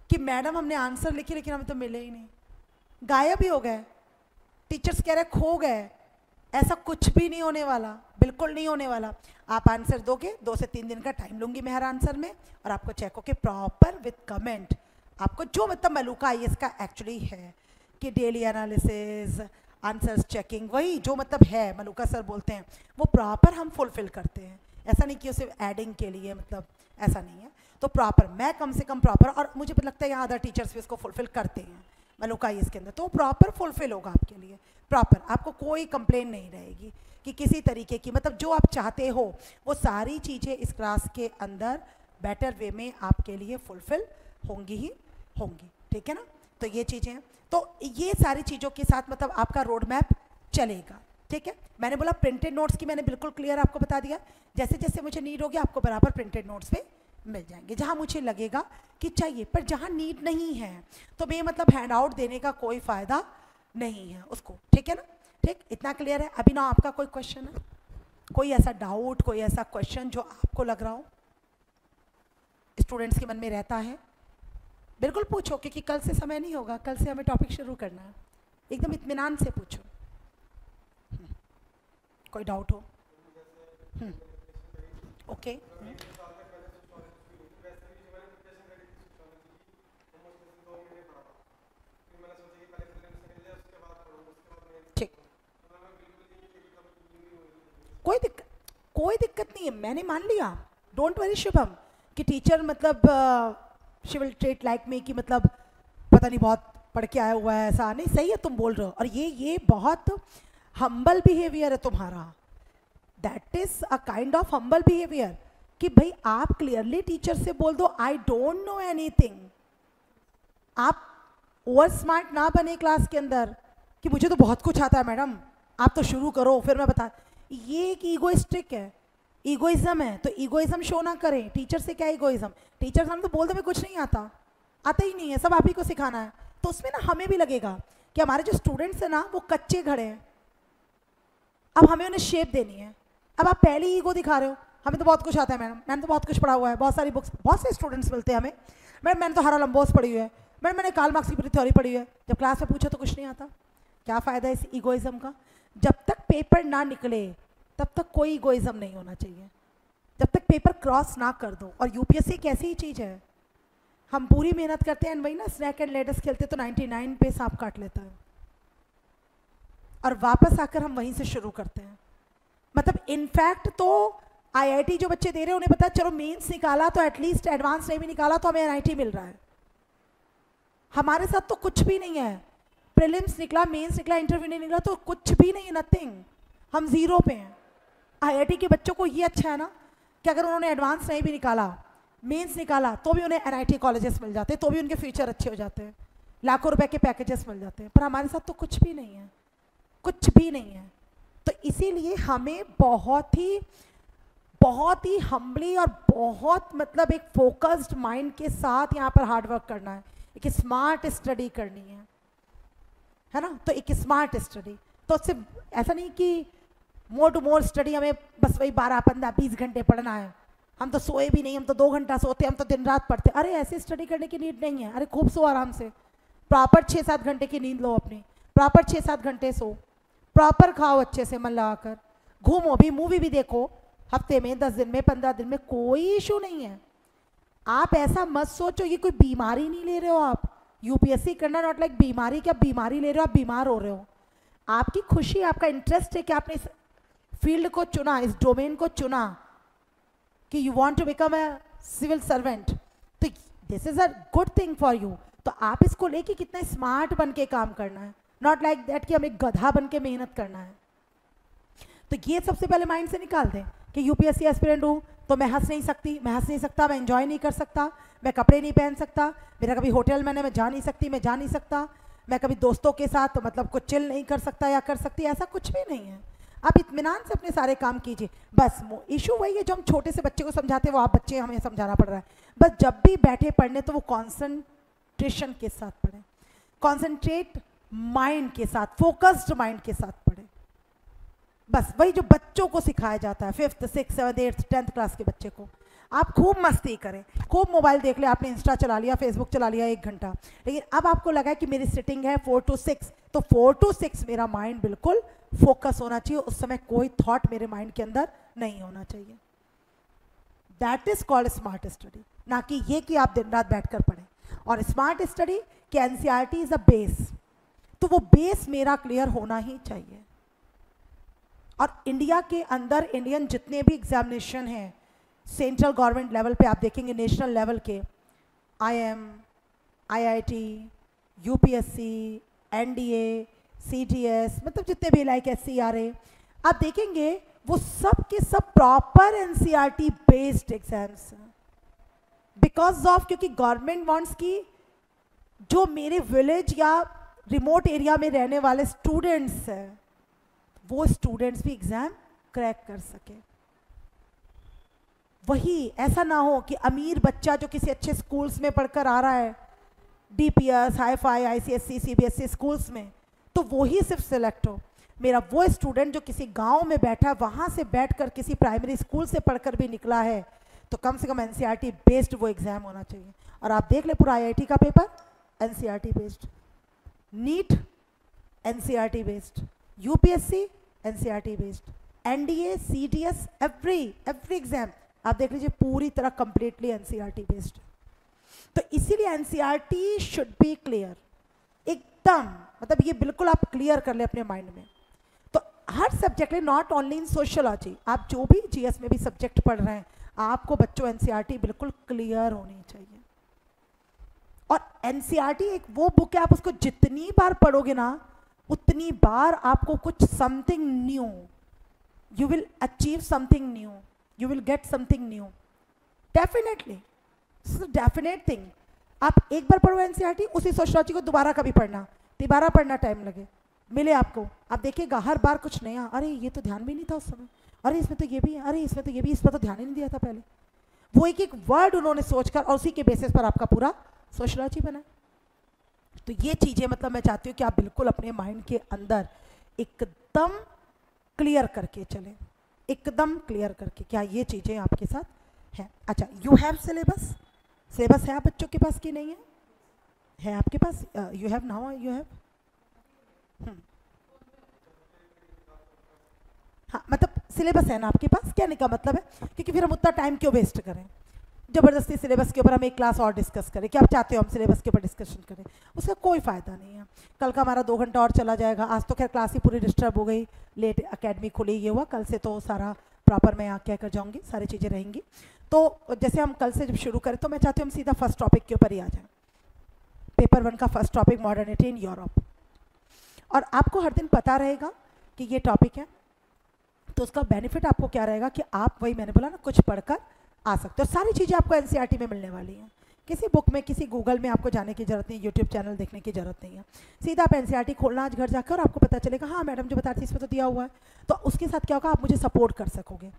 कि मैडम हमने आंसर लिखी लेकिन हमें तो मिले ही नहीं, गायब ही हो गए, टीचर्स कह रहे खो गए। ऐसा कुछ भी नहीं होने वाला, बिल्कुल नहीं होने वाला। आप आंसर दोगे, 2 से 3 दिन का टाइम लूंगी मैं हर आंसर में, और आपको चेक होके प्रॉपर विद कमेंट, आपको जो मतलब मलूका आईएएस का एक्चुअली है कि डेली एनालिसिस, आंसर्स चेकिंग, वही जो मतलब है मलूका सर बोलते हैं, वो प्रॉपर हम फुलफिल करते हैं। ऐसा नहीं कि उसे एडिंग के लिए, मतलब ऐसा नहीं है। तो प्रॉपर मैं कम से कम प्रॉपर, और मुझे लगता है यहाँ अदर टीचर्स भी इसको फुलफिल करते हैं मलूका इसके अंदर, तो प्रॉपर फुलफिल होगा आपके लिए प्रॉपर, आपको कोई कंप्लेन नहीं रहेगी कि किसी तरीके की, मतलब जो आप चाहते हो वो सारी चीज़ें इस क्लास के अंदर बेटर वे में आपके लिए फुलफिल होंगी ही होंगी, ठीक है ना। तो ये चीज़ें हैं, तो ये सारी चीज़ों के साथ मतलब आपका रोड मैप चलेगा, ठीक है। मैंने बोला प्रिंटेड नोट्स की मैंने बिल्कुल क्लियर आपको बता दिया, जैसे जैसे मुझे नीड होगी आपको बराबर प्रिंटेड नोट्स पे मिल जाएंगे, जहाँ मुझे लगेगा कि चाहिए। पर जहाँ नीड नहीं है तो मैं मतलब हैंड आउट देने का कोई फ़ायदा नहीं है उसको, ठीक है ना। ठीक, इतना क्लियर है। अभी ना आपका कोई क्वेश्चन है, कोई ऐसा डाउट, कोई ऐसा क्वेश्चन जो आपको लग रहा हो स्टूडेंट्स के मन में रहता है, बिल्कुल पूछो, क्योंकि कल से समय नहीं होगा, कल से हमें टॉपिक शुरू करना है, एकदम इत्मीनान से पूछो। कोई डाउट हो? ओके, ठीक, कोई दिक्कत नहीं है, मैंने मान लिया, डोंट वरी शुभम, कि टीचर मतलब she will treat like me, कि मतलब पता नहीं बहुत पढ़ के आया हुआ है, ऐसा नहीं। सही है तुम बोल रहे हो, और ये बहुत हम्बल बिहेवियर है तुम्हारा, that is a kind of humble behaviour, कि भाई आप क्लियरली टीचर से बोल दो आई डोंट नो एनीथिंग। आप ओवर स्मार्ट ना बने क्लास के अंदर कि मुझे तो बहुत कुछ आता है मैडम, आप तो शुरू करो फिर मैं बता। ये एक ईगोइस्टिक है, ईगोइज्म है, तो ईगोइज्म शो ना करें। टीचर से क्या ईगोइज्म, टीचर सामने तो बोल दे मैं कुछ नहीं आता, आता ही नहीं है, सब आप ही को सिखाना है। तो उसमें ना हमें भी लगेगा कि हमारे जो स्टूडेंट्स हैं ना वो कच्चे घड़े हैं, अब हमें उन्हें शेप देनी है। अब आप पहले ही ईगो दिखा रहे हो, हमें तो बहुत कुछ आता है मैडम, मैंने तो बहुत कुछ पढ़ा हुआ है, बहुत सारी बुक्स, बहुत से स्टूडेंट्स मिलते हैं हमें, मैडम मैंने तो हारालंबोस पढ़ी हुई है, मैडम मैंने कार्ल मार्क्स की पूरी थ्योरी पढ़ी हुई है। जब क्लास में पूछो तो कुछ नहीं आता, क्या फ़ायदा है इस ईगोइज्म का। जब तक पेपर ना निकले तब तक कोई ईगोइज्म नहीं होना चाहिए, जब तक पेपर क्रॉस ना कर दो। और यूपीएससी एक ऐसी ही चीज़ है, हम पूरी मेहनत करते हैं, वही ना स्नैक एंड लेडर्स खेलते तो 99 पे सांप काट लेता है, और वापस आकर हम वहीं से शुरू करते हैं। मतलब इनफैक्ट तो आईआईटी जो बच्चे दे रहे हैं उन्हें पता है चलो मेंस निकाला तो एटलीस्ट एडवांस नहीं भी निकाला तो हमें एनआईटी मिल रहा है। हमारे साथ तो कुछ भी नहीं है, प्रीलिम्स निकला, मेंस निकला, इंटरव्यू नहीं निकला तो कुछ भी नहीं है, नथिंग, हम जीरो पे हैं। आईआईटी के बच्चों को ये अच्छा है ना कि अगर उन्होंने एडवांस नहीं भी निकाला, मेंस निकाला, तो भी उन्हें एनआईटी कॉलेजेस मिल जाते हैं, तो भी उनके फ्यूचर अच्छे हो जाते हैं, लाखों रुपए के पैकेजेस मिल जाते हैं। पर हमारे साथ तो कुछ भी नहीं है, कुछ भी नहीं है। तो इसीलिए हमें बहुत ही हम्बली और बहुत मतलब एक फोकस्ड माइंड के साथ यहाँ पर हार्ड वर्क करना है, एक स्मार्ट स्टडी करनी है ना। तो एक स्मार्ट स्टडी, तो सिर्फ ऐसा नहीं कि मोर टू मोर स्टडी, हमें बस वही 12, 15, 20 घंटे पढ़ना है, हम तो सोए भी नहीं, हम तो 2 घंटा सोते, हम तो दिन रात पढ़ते। अरे ऐसे स्टडी करने की नीड नहीं है। अरे खूब सो आराम से, प्रॉपर 6-7 घंटे की नींद लो अपनी, प्रॉपर 6-7 घंटे सो, प्रॉपर खाओ अच्छे से मन लगाकर, घूमो भी, मूवी भी देखो, हफ्ते में 10 दिन में 15 दिन में, कोई इशू नहीं है। आप ऐसा मत सोचो ये कोई बीमारी नहीं ले रहे हो आप। यूपीएससी करना नॉट लाइक बीमारी, क्या बीमारी ले रहे हो आप, बीमार हो रहे हो। आपकी खुशी, आपका इंटरेस्ट है कि आपने इस फील्ड को चुना, इस डोमेन को चुना कि you want to become a civil servant, तो this is a good thing for you. तो आप इसको लेके कितना स्मार्ट बन के काम करना है, नॉट लाइक दैट कि हमें गधा बन के मेहनत करना है। तो ये सबसे पहले माइंड से निकाल दें कि यूपीएससी एस्पिरेंट हूँ तो मैं हंस नहीं सकती, मैं हंस नहीं सकता, मैं एंजॉय नहीं कर सकता, मैं कपड़े नहीं पहन सकता, मेरा कभी होटल मैंने मैं जा नहीं सकती, मैं जा नहीं सकता, मैं कभी दोस्तों के साथ मतलब कुछ चिल नहीं कर सकता या कर सकती, ऐसा कुछ भी नहीं है। आप इत्मीनान से अपने सारे काम कीजिए। बस इशू वही है जो हम छोटे से बच्चे को समझाते हैं, वो आप बच्चे हमें समझाना पड़ रहा है। बस जब भी बैठे पढ़ने तो वो कॉन्सेंट्रेशन के साथ पढ़ें, कॉन्सेंट्रेट माइंड के साथ, फोकस्ड माइंड के साथ पढ़ें। बस वही जो बच्चों को सिखाया जाता है 5th, 6th, 7th, 8th, 10th class के बच्चे को। आप खूब मस्ती करें, खूब मोबाइल देख ले, आपने इंस्टा चला लिया, फेसबुक चला लिया 1 घंटा, लेकिन अब आपको लगा कि मेरी सिटिंग है 4 to 6, तो 4 to 6 मेरा माइंड बिल्कुल फोकस होना चाहिए, उस समय कोई थॉट मेरे माइंड के अंदर नहीं होना चाहिए। That is called smart study, ना कि ये कि आप दिन रात बैठकर पढ़ें। और स्मार्ट स्टडी कि एनसीईआरटी इज अ बेस, तो वो बेस मेरा क्लियर होना ही चाहिए। और इंडिया के अंदर इंडियन जितने भी एग्जामिनेशन हैं सेंट्रल गवर्नमेंट लेवल पे, आप देखेंगे नेशनल लेवल के, IIM, IIT, UPSC, NDA, CTS, मतलब जितने भी लाइक SCRA, आप देखेंगे वो सब के सब प्रॉपर एनसीईआरटी बेस्ड एग्जाम्स हैं। बिकॉज ऑफ, क्योंकि गवर्नमेंट वांट्स की जो मेरे विलेज या रिमोट एरिया में रहने वाले स्टूडेंट्स हैं, वो स्टूडेंट्स भी एग्जाम क्रैक कर सके। वही ऐसा ना हो कि अमीर बच्चा जो किसी अच्छे स्कूल्स में पढ़कर आ रहा है, DPS, hi-fi, ICSE, CBSE schools में, तो वो ही सिर्फ सिलेक्ट हो। मेरा वो स्टूडेंट जो किसी गांव में बैठा है, वहाँ से बैठकर किसी प्राइमरी स्कूल से पढ़कर भी निकला है, तो कम से कम एनसीईआरटी बेस्ड वो एग्जाम होना चाहिए। और आप देख ले पूरा IIT का paper NCERT based, NEET NCERT based, UPSC NCERT based, NDA, CTS, every exam आप देख लीजिए पूरी तरह कंप्लीटली एनसीईआरटी बेस्ड। तो इसीलिए एनसीईआरटी शुड बी क्लियर एकदम, मतलब ये बिल्कुल आप क्लियर कर ले अपने माइंड में। तो हर सब्जेक्ट में, नॉट ओनली इन सोशियोलॉजी, आप जो भी GS में भी सब्जेक्ट पढ़ रहे हैं, आपको बच्चों एनसीईआरटी बिल्कुल क्लियर होनी चाहिए। और एनसीईआरटी एक वो बुक है, आप उसको जितनी बार पढ़ोगे ना, उतनी बार आपको कुछ something new, you will achieve something new, you will get something new, definitely, this is a definite thing। आप एक बार पढ़ो एनसीईआरटी, उसी सोशियोलॉजी को दोबारा कभी पढ़ना, दोबारा पढ़ना टाइम लगे मिले आपको, आप देखिएगा हर बार कुछ नया, अरे ये तो ध्यान भी नहीं था उस समय, अरे इसमें तो ये भी है, अरे इसमें तो ये भी, इस पर तो ध्यान ही नहीं दिया था पहले। वो एक एक वर्ड उन्होंने सोचकर और उसी के बेसिस पर आपका पूरा सोशियोलॉजी बना। तो ये चीज़ें मतलब मैं चाहती हूँ कि आप बिल्कुल अपने माइंड के अंदर एकदम क्लियर करके चलें, एकदम क्लियर करके, क्या ये चीज़ें आपके साथ हैं। अच्छा, यू हैव सिलेबस, सिलेबस है आप बच्चों के पास कि नहीं है आपके पास? You have now, you have, हाँ, मतलब सिलेबस है ना आपके पास, कहने का मतलब है, क्योंकि फिर हम उतना टाइम क्यों वेस्ट करें, ज़बरदस्ती सिलेबस के ऊपर हम एक क्लास और डिस्कस करें, क्या आप चाहते हो हम सिलेबस के ऊपर डिस्कशन करें, उसका कोई फ़ायदा नहीं है। कल का हमारा 2 घंटा और चला जाएगा। आज तो खैर क्लास ही पूरी डिस्टर्ब हो गई, लेट एकेडमी खुली, ये हुआ, कल से तो सारा प्रॉपर मैं यहाँ कह कर जाऊँगी, सारी चीज़ें रहेंगी। तो जैसे हम कल से जब शुरू करें, तो मैं चाहती हूँ हम सीधा फर्स्ट टॉपिक के ऊपर ही आ जाएँ। पेपर 1 का first topic modernity in Europe, और आपको हर दिन पता रहेगा कि ये टॉपिक है, तो उसका बेनिफिट आपको क्या रहेगा कि आप, वही मैंने बोला ना, कुछ पढ़कर आ सकते हो। सारी चीज़ें आपको एनसीईआरटी में मिलने वाली हैं, किसी बुक में, किसी गूगल में आपको जाने की जरूरत नहीं, यूट्यूब चैनल देखने की जरूरत नहीं है। सीधा आप एनसीईआरटी खोलना आज घर जाकर और आपको पता चलेगा हाँ मैडम जो बता रही थी इसमें तो दिया हुआ है। तो उसके साथ क्या होगा, आप मुझे सपोर्ट कर सकोगे।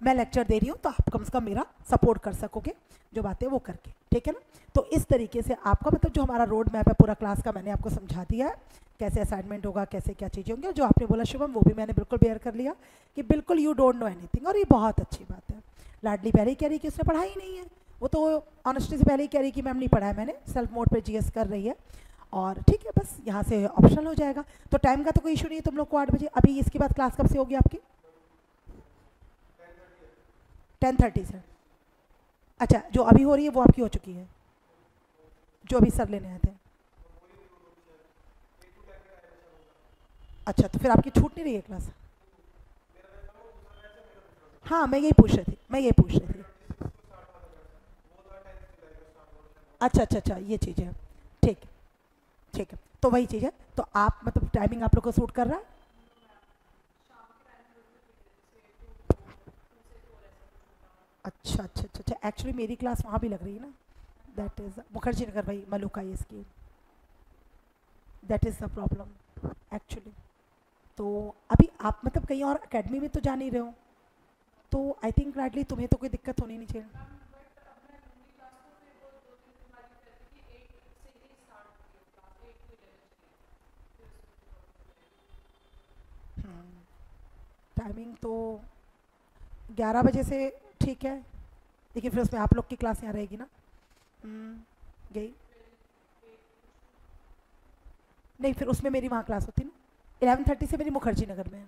मैं लेक्चर दे रही हूँ तो आप कम से कम मेरा सपोर्ट कर सकोगे जो बातें वो करके, ठीक है ना। तो इस तरीके से आपका मतलब जो हमारा रोड मैप है पूरा क्लास का मैंने आपको समझा दिया है, कैसे असाइनमेंट होगा, कैसे क्या चीज़ें होंगी। और जो आपने बोला शुभम वो भी मैंने बिल्कुल बेयर कर लिया कि बिल्कुल यू डोंट नो एनीथिंग, और ये बहुत अच्छी बात है। लाडली पहले ही कह रही कि उसने पढ़ा ही नहीं है, वो तो ऑनेस्टी से पहले ही कह रही कि मैम नहीं पढ़ा है मैंने, सेल्फ मोड पे जीएस कर रही है। और ठीक है, बस यहाँ से ऑप्शनल हो जाएगा। तो टाइम का तो कोई इशू नहीं है तुम लोग को 8 बजे। अभी इसके बाद क्लास कब से होगी आपकी? 10:30 से। अच्छा, जो अभी हो रही है वो आपकी हो चुकी है, जो अभी सर लेने आए थे? अच्छा, तो फिर आपकी छूट नहीं रही है क्लास? हाँ, मैं यही पूछ रही थी। अच्छा अच्छा अच्छा, ये चीज़ है, ठीक है ठीक है। तो वही चीज़ है, तो आप मतलब टाइमिंग आप लोग को सूट कर रहा है? अच्छा अच्छा अच्छा अच्छा, एक्चुअली मेरी क्लास वहाँ भी लग रही है ना, दैट इज़ मुखर्जी नगर भाई, मलुका इसकी, that is the problem actually. तो अभी आप मतलब कहीं और एकेडमी में तो जा नहीं रहे हो, तो आई थिंक लाडली तुम्हें तो कोई दिक्कत होनी नहीं चाहिए। टाइमिंग तो 11 बजे से ठीक है, लेकिन फिर उसमें आप लोग की क्लास यहाँ रहेगी ना। यही नहीं, फिर उसमें मेरी वहाँ क्लास होती ना। 11:30 से मेरी मुखर्जी नगर में है,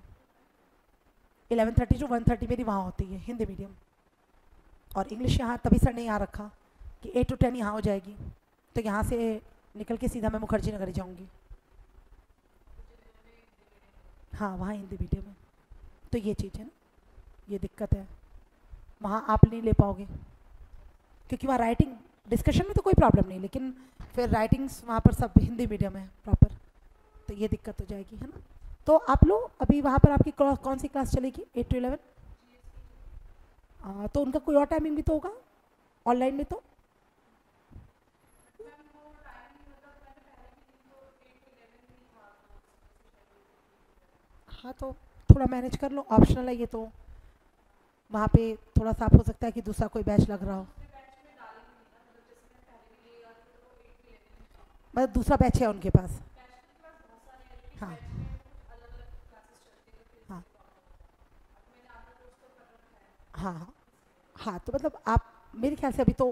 11:30 to 1:30 मेरी वहाँ होती है हिंदी मीडियम। और इंग्लिश यहाँ तभी सर ने यहाँ रखा कि 8 to 10 यहाँ हो जाएगी, तो यहाँ से निकल के सीधा मैं मुखर्जी नगर ही जाऊँगी। हाँ, वहाँ हिंदी मीडियम है, तो ये चीज़ है ना, ये दिक्कत है, वहाँ आप नहीं ले पाओगे क्योंकि वहाँ राइटिंग डिस्कशन में तो कोई प्रॉब्लम नहीं, लेकिन फिर राइटिंग्स वहाँ पर सब हिंदी मीडियम है प्रॉपर, तो ये दिक्कत हो जाएगी, है ना। तो आप लोग अभी वहाँ पर आपकी कौन सी क्लास चलेगी? 8 to 11? तो उनका कोई और टाइमिंग भी तो होगा ऑनलाइन में तो? हाँ, तो थोड़ा मैनेज कर लो, ऑप्शनल है ये तो, वहाँ पे थोड़ा सा हो सकता है कि दूसरा कोई बैच लग रहा हो, मतलब दूसरा बैच है उनके पास। हाँ हाँ हाँ हाँ हाँ, तो मतलब आप मेरे ख्याल से अभी तो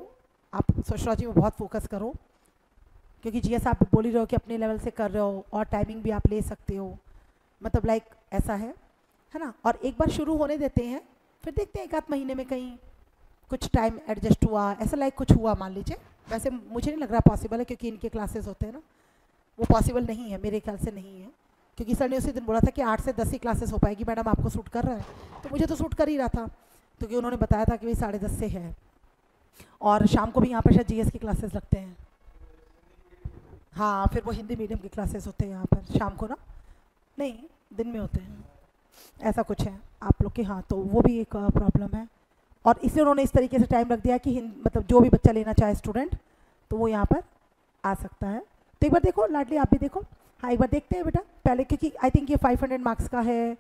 आप सोशोलॉजी में बहुत फोकस करो, क्योंकि जीएस आप बोल ही रहे हो कि अपने लेवल से कर रहे हो और टाइमिंग भी आप ले सकते हो, मतलब लाइक ऐसा है ना। और एक बार शुरू होने देते हैं, फिर देखते हैं 1 आध महीने में कहीं कुछ टाइम एडजस्ट हुआ, ऐसा लाइक कुछ हुआ मान लीजिए। वैसे मुझे नहीं लग रहा पॉसिबल है, क्योंकि इनके क्लासेस होते हैं ना, वो पॉसिबल नहीं है मेरे ख्याल से, नहीं है, क्योंकि सर ने उसी दिन बोला था कि 8 से 10 ही क्लासेस हो पाएगी मैडम, आपको सूट कर रहा है, तो मुझे तो सूट कर ही रहा था, क्योंकि उन्होंने बताया था कि भाई 10:30 से है। और शाम को भी यहाँ पर शायद जीएस की क्लासेस लगते हैं। हाँ, फिर वो हिंदी मीडियम की क्लासेस होते हैं यहाँ पर शाम को ना, नहीं दिन में होते हैं, ऐसा कुछ है आप लोग के। हाँ, तो वो भी एक प्रॉब्लम है, और इसलिए उन्होंने इस तरीके से टाइम रख दिया कि मतलब जो भी बच्चा लेना चाहे स्टूडेंट, तो वो यहाँ पर आ सकता है। तो एक बार देखो लाडली, आप भी देखो। हाँ, एक बार देखते हैं बेटा पहले, क्योंकि आई थिंक ये 500 मार्क्स का है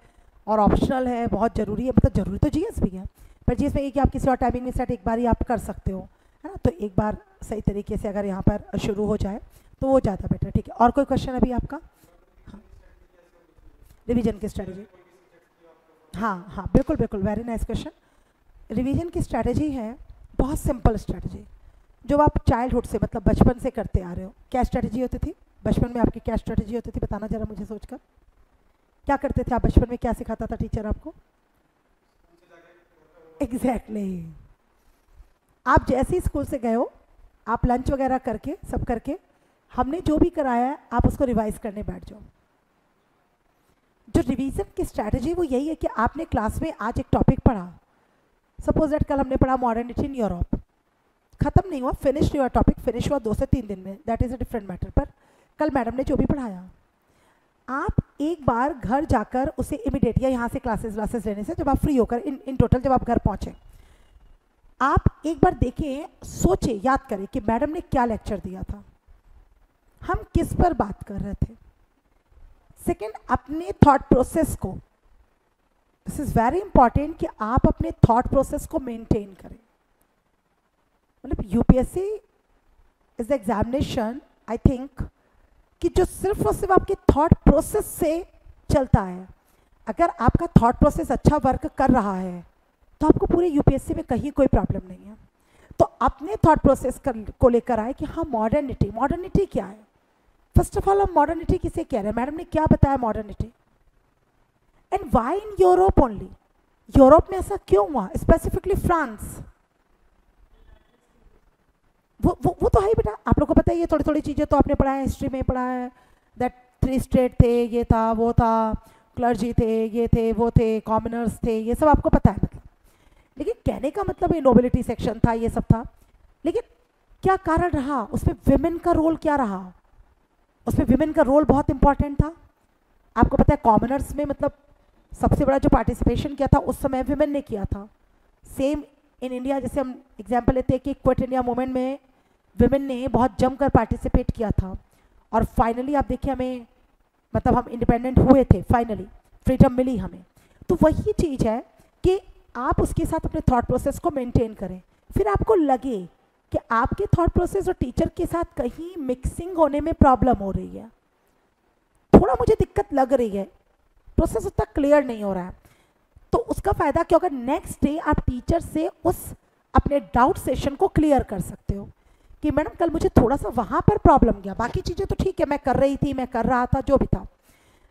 और ऑप्शनल है, बहुत ज़रूरी है, मतलब ज़रूरी तो जीएस भी है, पर जीएस में ये कि आप किसी और टाइमिंग में सेट एक बार ही आप कर सकते हो, है ना। तो एक बार सही तरीके से अगर यहाँ पर शुरू हो जाए तो वो ज़्यादा बेटर, ठीक है। और कोई क्वेश्चन अभी आपका? हाँ, रिवीजन की स्ट्रैटेजी, हाँ हाँ, बिल्कुल बिल्कुल, वेरी नाइस क्वेश्चन। रिवीजन की स्ट्रैटेजी है बहुत सिंपल स्ट्रैटेजी, जो आप चाइल्डहुड से मतलब बचपन से करते आ रहे हो। क्या स्ट्रैटेजी होती थी बचपन में आपकी, क्या स्ट्रैटेजी होती थी, बताना जरा मुझे सोचकर। क्या करते थे आप बचपन में, क्या सिखाता था टीचर आपको? एग्जैक्टली आप जैसे ही स्कूल से गए हो, आप लंच वगैरह करके सब करके, हमने जो भी कराया है आप उसको रिवाइज करने बैठ जाओ। जो रिवीजन की स्ट्रैटेजी वो यही है कि आपने क्लास में आज एक टॉपिक पढ़ा, सपोज दैट कल हमने पढ़ा मॉडर्निटी इन यूरोप, खत्म नहीं हुआ, फिनिश नहीं हुआ टॉपिक, फिनिश हुआ 2 से 3 दिन में, that is a different matter, पर कल मैडम ने जो भी पढ़ाया आप एक बार घर जाकर उसे इमिडिएट या यहाँ से क्लासेस व्लासेस लेने से जब आप फ्री होकर इन टोटल जब आप घर पहुँचे, आप एक बार देखें, सोचें, याद करें कि मैडम ने क्या लेक्चर दिया था, हम किस पर बात कर रहे थे। सेकंड, अपने थॉट प्रोसेस को, दिस इज वेरी इंपॉर्टेंट कि आप अपने थॉट प्रोसेस को मेंटेन करें। मतलब UPSC is the examination, I think, कि जो सिर्फ और सिर्फ आपके थॉट प्रोसेस से चलता है। अगर आपका थॉट प्रोसेस अच्छा वर्क कर रहा है तो आपको पूरे यूपीएससी में कहीं कोई प्रॉब्लम नहीं है। तो अपने थॉट प्रोसेस को लेकर आए कि हाँ मॉडर्निटी, मॉडर्निटी क्या है। फर्स्ट ऑफ ऑल हम मॉडर्निटी किसे कह रहे हैं, मैडम ने क्या बताया modernity, and why in Europe only, Europe में ऐसा क्यों हुआ, स्पेसिफिकली फ्रांस। वो तो है ही बेटा, आप लोग को पता है, ये थोड़ी थोड़ी चीज़ें तो आपने पढ़ा है, हिस्ट्री में पढ़ा है, दैट 3 स्टेट थे, ये था वो था, क्लर्जी थे, ये थे वो थे, कॉमनर्स थे, ये सब आपको पता है। मतलब लेकिन कहने का मतलब ये नोबिलिटी सेक्शन था, ये सब था, लेकिन क्या कारण रहा उसमें, विमेन का रोल क्या रहा, उसमें विमेन का रोल बहुत इंपॉर्टेंट था। आपको पता है कॉमनर्स में मतलब सबसे बड़ा जो पार्टिसिपेशन किया था उस समय विमेन ने किया था। सेम इन इंडिया, जैसे हम एग्जाम्पल लेते हैं कि क्विट इंडिया मूवमेंट में विमेन ने बहुत जमकर पार्टिसिपेट किया था, और फाइनली आप देखिए हमें, मतलब हम इंडिपेंडेंट हुए थे, फाइनली फ्रीडम मिली हमें। तो वही चीज़ है कि आप उसके साथ अपने थॉट प्रोसेस को मेंटेन करें। फिर आपको लगे कि आपके थॉट प्रोसेस और टीचर के साथ कहीं मिक्सिंग होने में प्रॉब्लम हो रही है, थोड़ा मुझे दिक्कत लग रही है, प्रोसेस उतना क्लियर नहीं हो रहा है, तो उसका फ़ायदा क्या होगा, नेक्स्ट डे आप टीचर से उस अपने डाउट सेशन को क्लियर कर सकते हो कि मैडम कल मुझे थोड़ा सा वहाँ पर प्रॉब्लम गया, बाकी चीज़ें तो ठीक है मैं कर रही थी, मैं कर रहा था, जो भी था,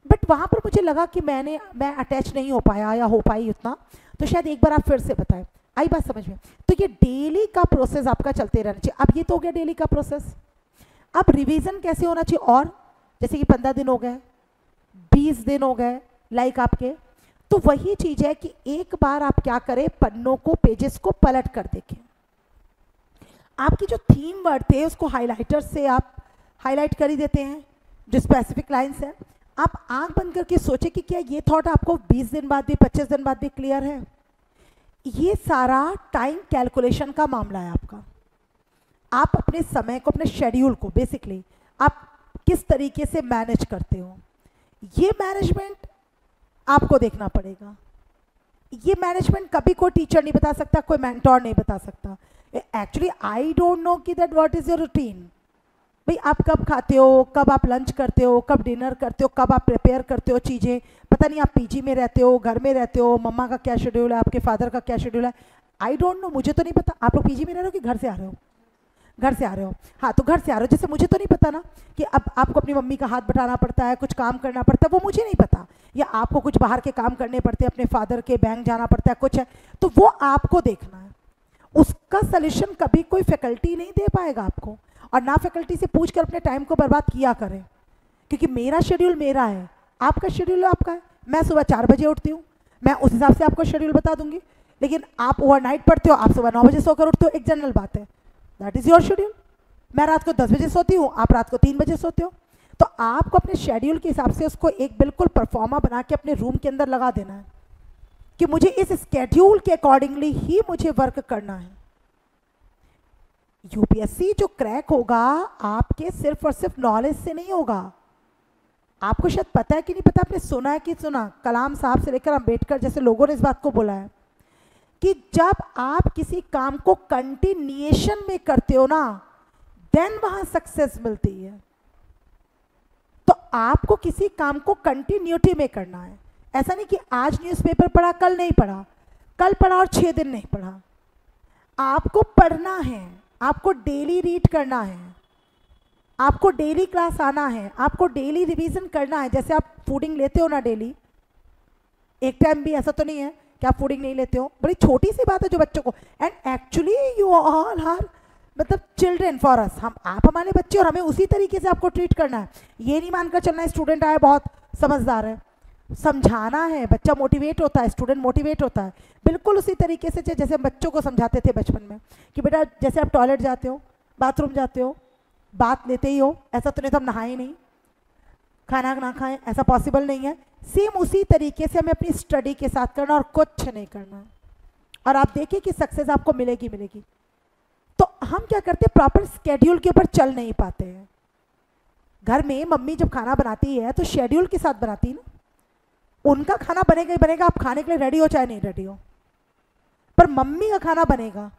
बट वहाँ पर मुझे लगा कि मैं अटैच नहीं हो पाया या हो पाई उतना, तो शायद एक बार आप फिर से बताएं। आई बात समझ में। तो ये डेली का प्रोसेस आपका चलते रहना चाहिए। अब ये तो हो गया डेली का प्रोसेस। अब रिवीजन कैसे होना चाहिए, और जैसे कि 15 दिन हो गए, 20 दिन हो गए लाइक आपके, तो वही चीज़ है कि एक बार आप क्या करें, पन्नों को, पेजेस को पलट कर देखें। आपकी जो थीम वर्ड थे उसको हाइलाइटर से आप हाईलाइट कर ही देते हैं, जो स्पेसिफिक लाइन्स है। आप आंख बंद करके सोचें कि क्या ये थॉट आपको 20 दिन बाद भी, 25 दिन बाद भी क्लियर है। ये सारा टाइम कैलकुलेशन का मामला है आपका। आप अपने समय को, अपने शेड्यूल को बेसिकली आप किस तरीके से मैनेज करते हो, ये मैनेजमेंट आपको देखना पड़ेगा। ये मैनेजमेंट कभी कोई टीचर नहीं बता सकता, कोई मेंटोर नहीं बता सकता। एक्चुअली आई डोंट नो कि that what is your routine. भाई आप कब खाते हो, कब आप लंच करते हो, कब डिनर करते हो, कब आप प्रिपेयर करते हो चीज़ें, पता नहीं आप पीजी में रहते हो, घर में रहते हो, मम्मा का क्या शेड्यूल है, आपके फादर का क्या शेड्यूल है, आई डोंट नो, मुझे तो नहीं पता। आप लोग पीजी में रह रहे हो कि घर से आ रहे हो? घर से आ रहे हो, हाँ, तो घर से आ रहे हो। जैसे मुझे तो नहीं पता ना कि अब आपको अपनी मम्मी का हाथ बटाना पड़ता है, कुछ काम करना पड़ता है, वो मुझे नहीं पता, या आपको कुछ बाहर के काम करने पड़ते हैं, अपने फादर के बैंक जाना पड़ता है, कुछ है, तो वो आपको देखना है। उसका सलूशन कभी कोई फैकल्टी नहीं दे पाएगा आपको, और ना फैकल्टी से पूछ कर अपने टाइम को बर्बाद किया करें, क्योंकि मेरा शेड्यूल मेरा है, आपका शेड्यूल आपका है। मैं सुबह 4 बजे उठती हूँ, मैं उस हिसाब से आपको शेड्यूल बता दूंगी, लेकिन आप ओवरनाइट पढ़ते हो, आप सुबह 9 बजे सोकर उठते हो, एक जनरल बात है, दैट इज़ योर शेड्यूल। मैं रात को 10 बजे सोती हूँ, आप रात को 3 बजे सोते हो, तो आपको अपने शेड्यूल के हिसाब से उसको एक बिल्कुल परफॉर्मा बना के अपने रूम के अंदर लगा देना है कि मुझे इस स्केड्यूल के अकॉर्डिंगली ही मुझे वर्क करना है। यूपीएससी जो क्रैक होगा आपके सिर्फ और सिर्फ नॉलेज से नहीं होगा। आपको शायद पता है कि नहीं पता, आपने सुना है कि सुना, कलाम साहब से लेकर अंबेडकर जैसे लोगों ने इस बात को बोला है कि जब आप किसी काम को कंटिन्यूएशन में करते हो ना, देन वहां सक्सेस मिलती है। तो आपको किसी काम को कंटिन्यूटी में करना है। ऐसा नहीं कि आज न्यूज़पेपर पढ़ा, कल नहीं पढ़ा, कल पढ़ा और 6 दिन नहीं पढ़ा। आपको पढ़ना है, आपको डेली रीड करना है, आपको डेली क्लास आना है, आपको डेली रिवीजन करना है। जैसे आप फूडिंग लेते हो ना डेली, एक टाइम भी ऐसा तो नहीं है कि आप फूडिंग नहीं लेते हो, बड़ी छोटी सी बात है जो बच्चों को, and actually you all are मतलब चिल्ड्रेन फॉर अस, आप हमारे बच्चे, और हमें उसी तरीके से आपको ट्रीट करना है। ये नहीं मानकर चलना है स्टूडेंट आया बहुत समझदार है, समझाना है, बच्चा मोटिवेट होता है, स्टूडेंट मोटिवेट होता है, बिल्कुल उसी तरीके से जैसे हम बच्चों को समझाते थे बचपन में कि बेटा जैसे आप टॉयलेट जाते हो, बाथरूम जाते हो, बात लेते ही हो, ऐसा तो नहीं तो हम नहाए नहीं, खाना ना खाएं, ऐसा पॉसिबल नहीं है। सेम उसी तरीके से हमें अपनी स्टडी के साथ करना और कुछ नहीं करना, और आप देखिए कि सक्सेस आपको मिलेगी मिलेगी। तो हम क्या करते हैं, प्रॉपर स्केड्यूल के ऊपर चल नहीं पाते हैं। घर में मम्मी जब खाना बनाती है तो शेड्यूल के साथ बनाती है ना, उनका खाना बनेगा ही बनेगा, आप खाने के लिए रेडी हो चाहे नहीं रेडी हो, पर मम्मी का खाना बनेगा,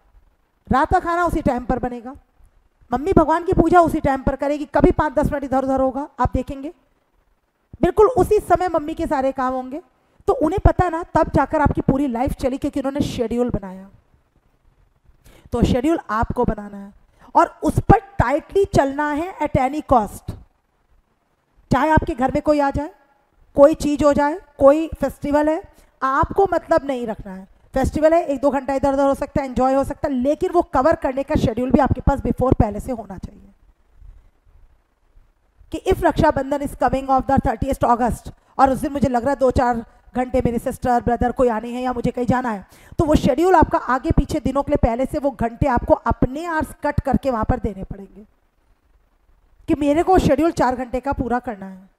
रात का खाना उसी टाइम पर बनेगा, मम्मी भगवान की पूजा उसी टाइम पर करेगी, कभी 5-10 मिनट इधर उधर होगा, आप देखेंगे बिल्कुल उसी समय मम्मी के सारे काम होंगे। तो उन्हें पता ना, तब जाकर आपकी पूरी लाइफ चली, क्योंकि उन्होंने शेड्यूल बनाया। तो शेड्यूल आपको बनाना है और उस पर टाइटली चलना है एट एनी कॉस्ट। चाहे आपके घर में कोई आ जाए, कोई चीज हो जाए, कोई फेस्टिवल है, आपको मतलब नहीं रखना है। फेस्टिवल है, 1-2 घंटा इधर उधर हो सकता है, एंजॉय हो सकता है, लेकिन वो कवर करने का शेड्यूल भी आपके पास बिफोर पहले से होना चाहिए कि if Rakshabandhan is coming of the 30th August और उस दिन मुझे लग रहा है 2-4 घंटे मेरे सिस्टर ब्रदर कोई आने हैं या मुझे कहीं जाना है, तो वो शेड्यूल आपका आगे पीछे दिनों के लिए पहले से वो घंटे आपको अपने आवर्स कट करके वहां पर देने पड़ेंगे कि मेरे को शेड्यूल 4 घंटे का पूरा करना है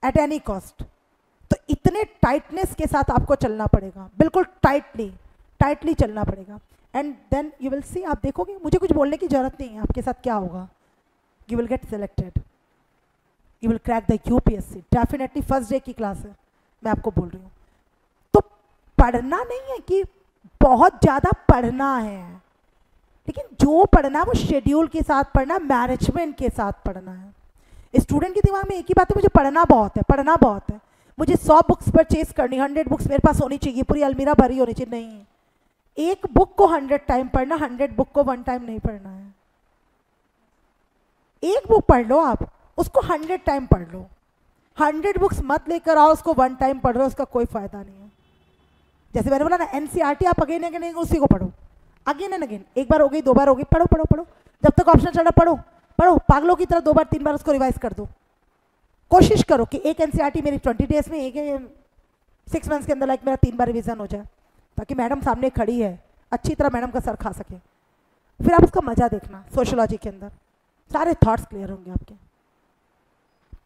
एट एनी कॉस्ट। तो इतने टाइटनेस के साथ आपको चलना पड़ेगा, बिल्कुल टाइटली चलना पड़ेगा। And then you will see, आप देखोगे मुझे कुछ बोलने की जरूरत नहीं है, आपके साथ क्या होगा, you will get selected, you will crack the UPSC definitely. First day की क्लास है, मैं आपको बोल रही हूँ। तो पढ़ना नहीं है कि बहुत ज़्यादा पढ़ना है, लेकिन जो पढ़ना वो शेड्यूल के साथ पढ़ना, मैनेजमेंट के साथ पढ़ना है। स्टूडेंट के दिमाग में एक ही बात है, मुझे पढ़ना बहुत है, पढ़ना बहुत है, मुझे 100 बुक्स परचेज करनी, 100 बुक्स मेरे पास होनी चाहिए, पूरी अलमीरा भरी होनी चाहिए। नहीं, एक बुक को 100 टाइम पढ़ना, 100 बुक को 1 टाइम नहीं पढ़ना है। एक बुक पढ़ लो, आप उसको 100 टाइम पढ़ लो, 100 बुक्स मत लेकर आओ, उसको 1 टाइम पढ़ रहे हो, उसका कोई फायदा नहीं है। जैसे मैंने बोला ना, एनसीईआरटी आप अगेन अगेन उसी को पढ़ो, अगेन एंड अगेन, एक बार हो गई, 2 बार हो गई, पढ़ो पढ़ो पढ़ो, जब तक ऑप्शन चल रहा पढ़ो पढ़ो, पागलों की तरह 2 बार 3 बार उसको रिवाइज कर दो। कोशिश करो कि एक एनसीईआरटी मेरी 20 डेज में, एक 6 मंथ्स के अंदर लाइक मेरा 3 बार रिवीजन हो जाए, ताकि मैडम सामने खड़ी है, अच्छी तरह मैडम का सर खा सके। फिर आप उसका मजा देखना, सोशियोलॉजी के अंदर सारे थॉट्स क्लियर होंगे आपके।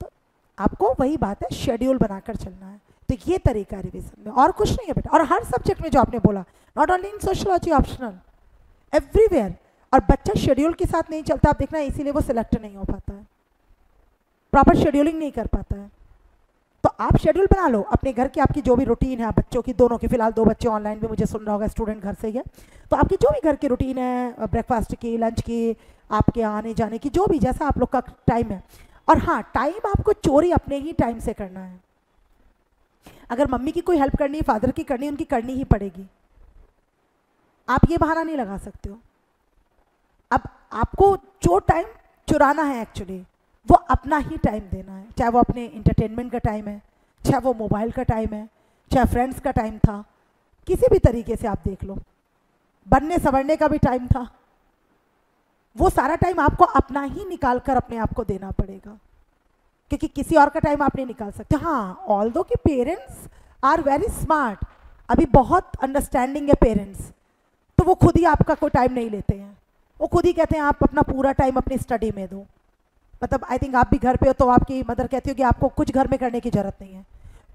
तो आपको वही बात है, शेड्यूल बनाकर चलना है। तो ये तरीका है रिवीजन में, और कुछ नहीं है बेटा। और हर सब्जेक्ट में जो आपने बोला, not only in sociology, optional, everywhere. और बच्चा शेड्यूल के साथ नहीं चलता, आप देखना, इसीलिए वो सिलेक्ट नहीं हो पाता है, प्रॉपर शेड्यूलिंग नहीं कर पाता है। तो आप शेड्यूल बना लो अपने घर की, आपकी जो भी रूटीन है, बच्चों की दोनों की, फिलहाल 2 बच्चे ऑनलाइन भी मुझे सुन रहा होगा, स्टूडेंट घर से ही है, तो आपकी जो भी घर की रूटीन है, ब्रेकफास्ट की, लंच की, आपके आने जाने की, जो भी जैसा आप लोग का टाइम है। और हाँ, टाइम आपको चोरी अपने ही टाइम से करना है। अगर मम्मी की कोई हेल्प करनी है, फादर की करनी है, उनकी करनी ही पड़ेगी, आप ये बहाना नहीं लगा सकते हो। अब आपको जो टाइम चुराना है एक्चुअली, वो अपना ही टाइम देना है, चाहे वो अपने इंटरटेनमेंट का टाइम है, चाहे वो मोबाइल का टाइम है, चाहे फ्रेंड्स का टाइम था, किसी भी तरीके से आप देख लो, बनने संवरने का भी टाइम था, वो सारा टाइम आपको अपना ही निकाल कर अपने आप को देना पड़ेगा, क्योंकि किसी और का टाइम आप नहीं निकाल सकते। हाँ, ऑल्दो कि पेरेंट्स आर वेरी स्मार्ट, अभी बहुत अंडरस्टैंडिंग है पेरेंट्स, तो वो खुद ही आपका कोई टाइम नहीं लेते हैं, वो खुद ही कहते हैं आप अपना पूरा टाइम अपनी स्टडी में दो। मतलब आई थिंक आप भी घर पे हो तो आपकी मदर कहती हो कि आपको कुछ घर में करने की जरूरत नहीं है,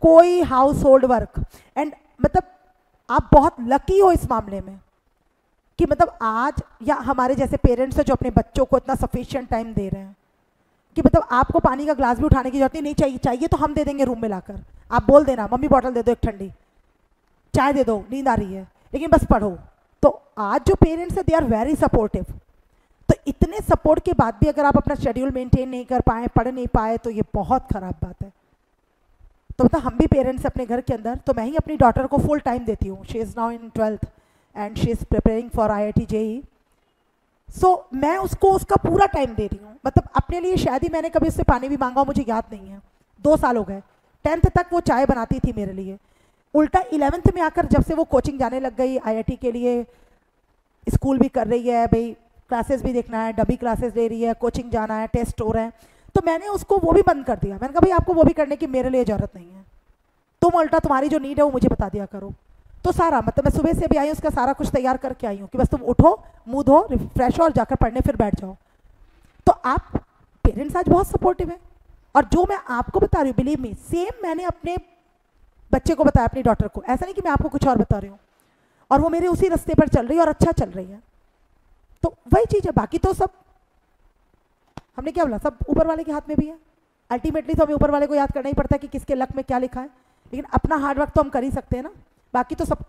कोई हाउस होल्ड वर्क। एंड मतलब आप बहुत लकी हो इस मामले में कि मतलब आज या हमारे जैसे पेरेंट्स हैं जो अपने बच्चों को इतना सफिशिएंट टाइम दे रहे हैं कि मतलब आपको पानी का ग्लास भी उठाने की जरूरत नहीं, चाहिए चाहिए तो हम दे देंगे रूम में लाकर, आप बोल देना मम्मी बॉटल दे दो, एक ठंडी चाय दे दो, नींद आ रही है, लेकिन बस पढ़ो। तो आज जो पेरेंट्स हैं दे आर वेरी सपोर्टिव। तो इतने सपोर्ट के बाद भी अगर आप अपना शेड्यूल मेंटेन नहीं कर पाए, पढ़ नहीं पाए, तो ये बहुत ख़राब बात है। तो मतलब हम भी पेरेंट्स अपने घर के अंदर, तो मैं ही अपनी डॉटर को फुल टाइम देती हूँ, she is now in 12th and she is preparing for IIT JEE। सो मैं उसको उसका पूरा टाइम दे रही हूँ। मतलब अपने लिए शायद ही मैंने कभी उससे पानी भी मांगा, मुझे याद नहीं है, 2 साल हो गए। 10th तक वो चाय बनाती थी मेरे लिए, उल्टा 11th में आकर जब से वो कोचिंग जाने लग गई, IIT के लिए स्कूल भी कर रही है, भाई क्लासेस भी देखना है, डबी क्लासेस ले रही है, कोचिंग जाना है, टेस्ट हो रहे हैं, तो मैंने उसको वो भी बंद कर दिया। मैंने कहा भाई आपको वो भी करने की मेरे लिए ज़रूरत नहीं है, तुम उल्टा तुम्हारी जो नीड है वो मुझे बता दिया करो। तो सारा मतलब मैं सुबह से भी आई हूँ, उसका सारा कुछ तैयार करके आई हूँ कि बस तुम उठो, मुँह धो, रिफ्रेश हो और जाकर पढ़ने फिर बैठ जाओ। तो आप पेरेंट्स आज बहुत सपोर्टिव है, और जो मैं आपको बता रही हूँ, बिलीव मी, सेम मैंने अपने बच्चे को बताया, अपनी डॉटर को। ऐसा नहीं कि मैं आपको कुछ और बता रही हूँ, और वो मेरे उसी रास्ते पर चल रही है और अच्छा चल रही है। तो वही चीज़ है, बाकी तो सब हमने क्या बोला, सब ऊपर वाले के हाथ में भी है। अल्टीमेटली तो हमें ऊपर वाले को याद करना ही पड़ता है कि किसके लक में क्या लिखा है, लेकिन अपना हार्ड वर्क तो हम कर ही सकते हैं ना। बाकी तो सब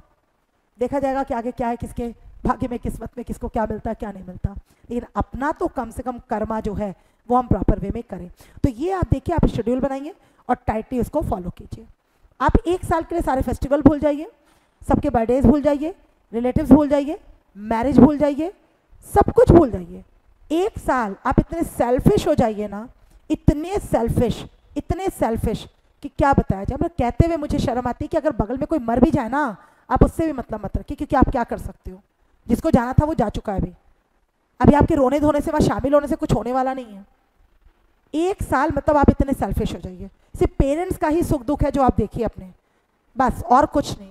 देखा जाएगा कि आगे क्या है, किसके भाग्य में, किस्मत में किसको क्या मिलता है क्या नहीं मिलता, लेकिन अपना तो कम से कम कर्मा जो है वो हम प्रॉपर वे में करें। तो ये आप देखिए, आप शेड्यूल बनाइए और टाइटली उसको फॉलो कीजिए। आप 1 साल के लिए सारे फेस्टिवल भूल जाइए, सबके बर्थडेज भूल जाइए, रिलेटिव्स भूल जाइए, मैरिज भूल जाइए, सब कुछ भूल जाइए। 1 साल आप इतने सेल्फिश हो जाइए ना, इतने सेल्फिश कि क्या बताया जाए। मतलब कहते हुए मुझे शर्म आती है कि अगर बगल में कोई मर भी जाए ना, आप उससे भी मतलब मत रखिए, क्योंकि आप क्या कर सकते हो, जिसको जाना था वो जा चुका है। अभी आपके रोने धोने से, वहाँ शामिल होने से कुछ होने वाला नहीं है। 1 साल मतलब आप इतने सेल्फिश हो जाइए। सिर्फ पेरेंट्स का ही सुख दुख है जो आप देखिए अपने, बस, और कुछ नहीं।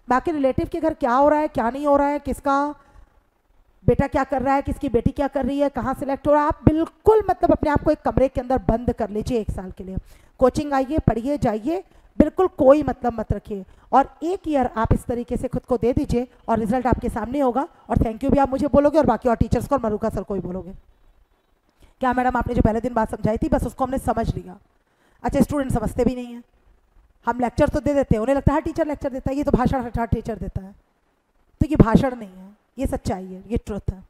बाकी रिलेटिव के घर क्या हो रहा है क्या नहीं हो रहा है, किसका बेटा क्या कर रहा है, किसकी बेटी क्या कर रही है, कहाँ सिलेक्ट हो रहा है, आप बिल्कुल मतलब अपने आप को एक कमरे के अंदर बंद कर लीजिए 1 साल के लिए। कोचिंग आइए, पढ़िए, जाइए, बिल्कुल कोई मतलब मत रखिए। और 1 ईयर आप इस तरीके से खुद को दे दीजिए और रिजल्ट आपके सामने होगा। और थैंक यू भी आप मुझे बोलोगे, और बाकी और टीचर्स को और मरुका सर को भी बोलोगे, क्या मैडम आपने जो पहले दिन बात समझाई थी बस उसको हमने समझ लिया। अच्छा, स्टूडेंट समझते भी नहीं है। हम लेक्चर तो दे देते हैं, उन्हें लगता है टीचर लेक्चर देता है, ये तो भाषण टीचर देता है। तो ये भाषण नहीं है, ये सच्चाई है, ये ट्रुथ है।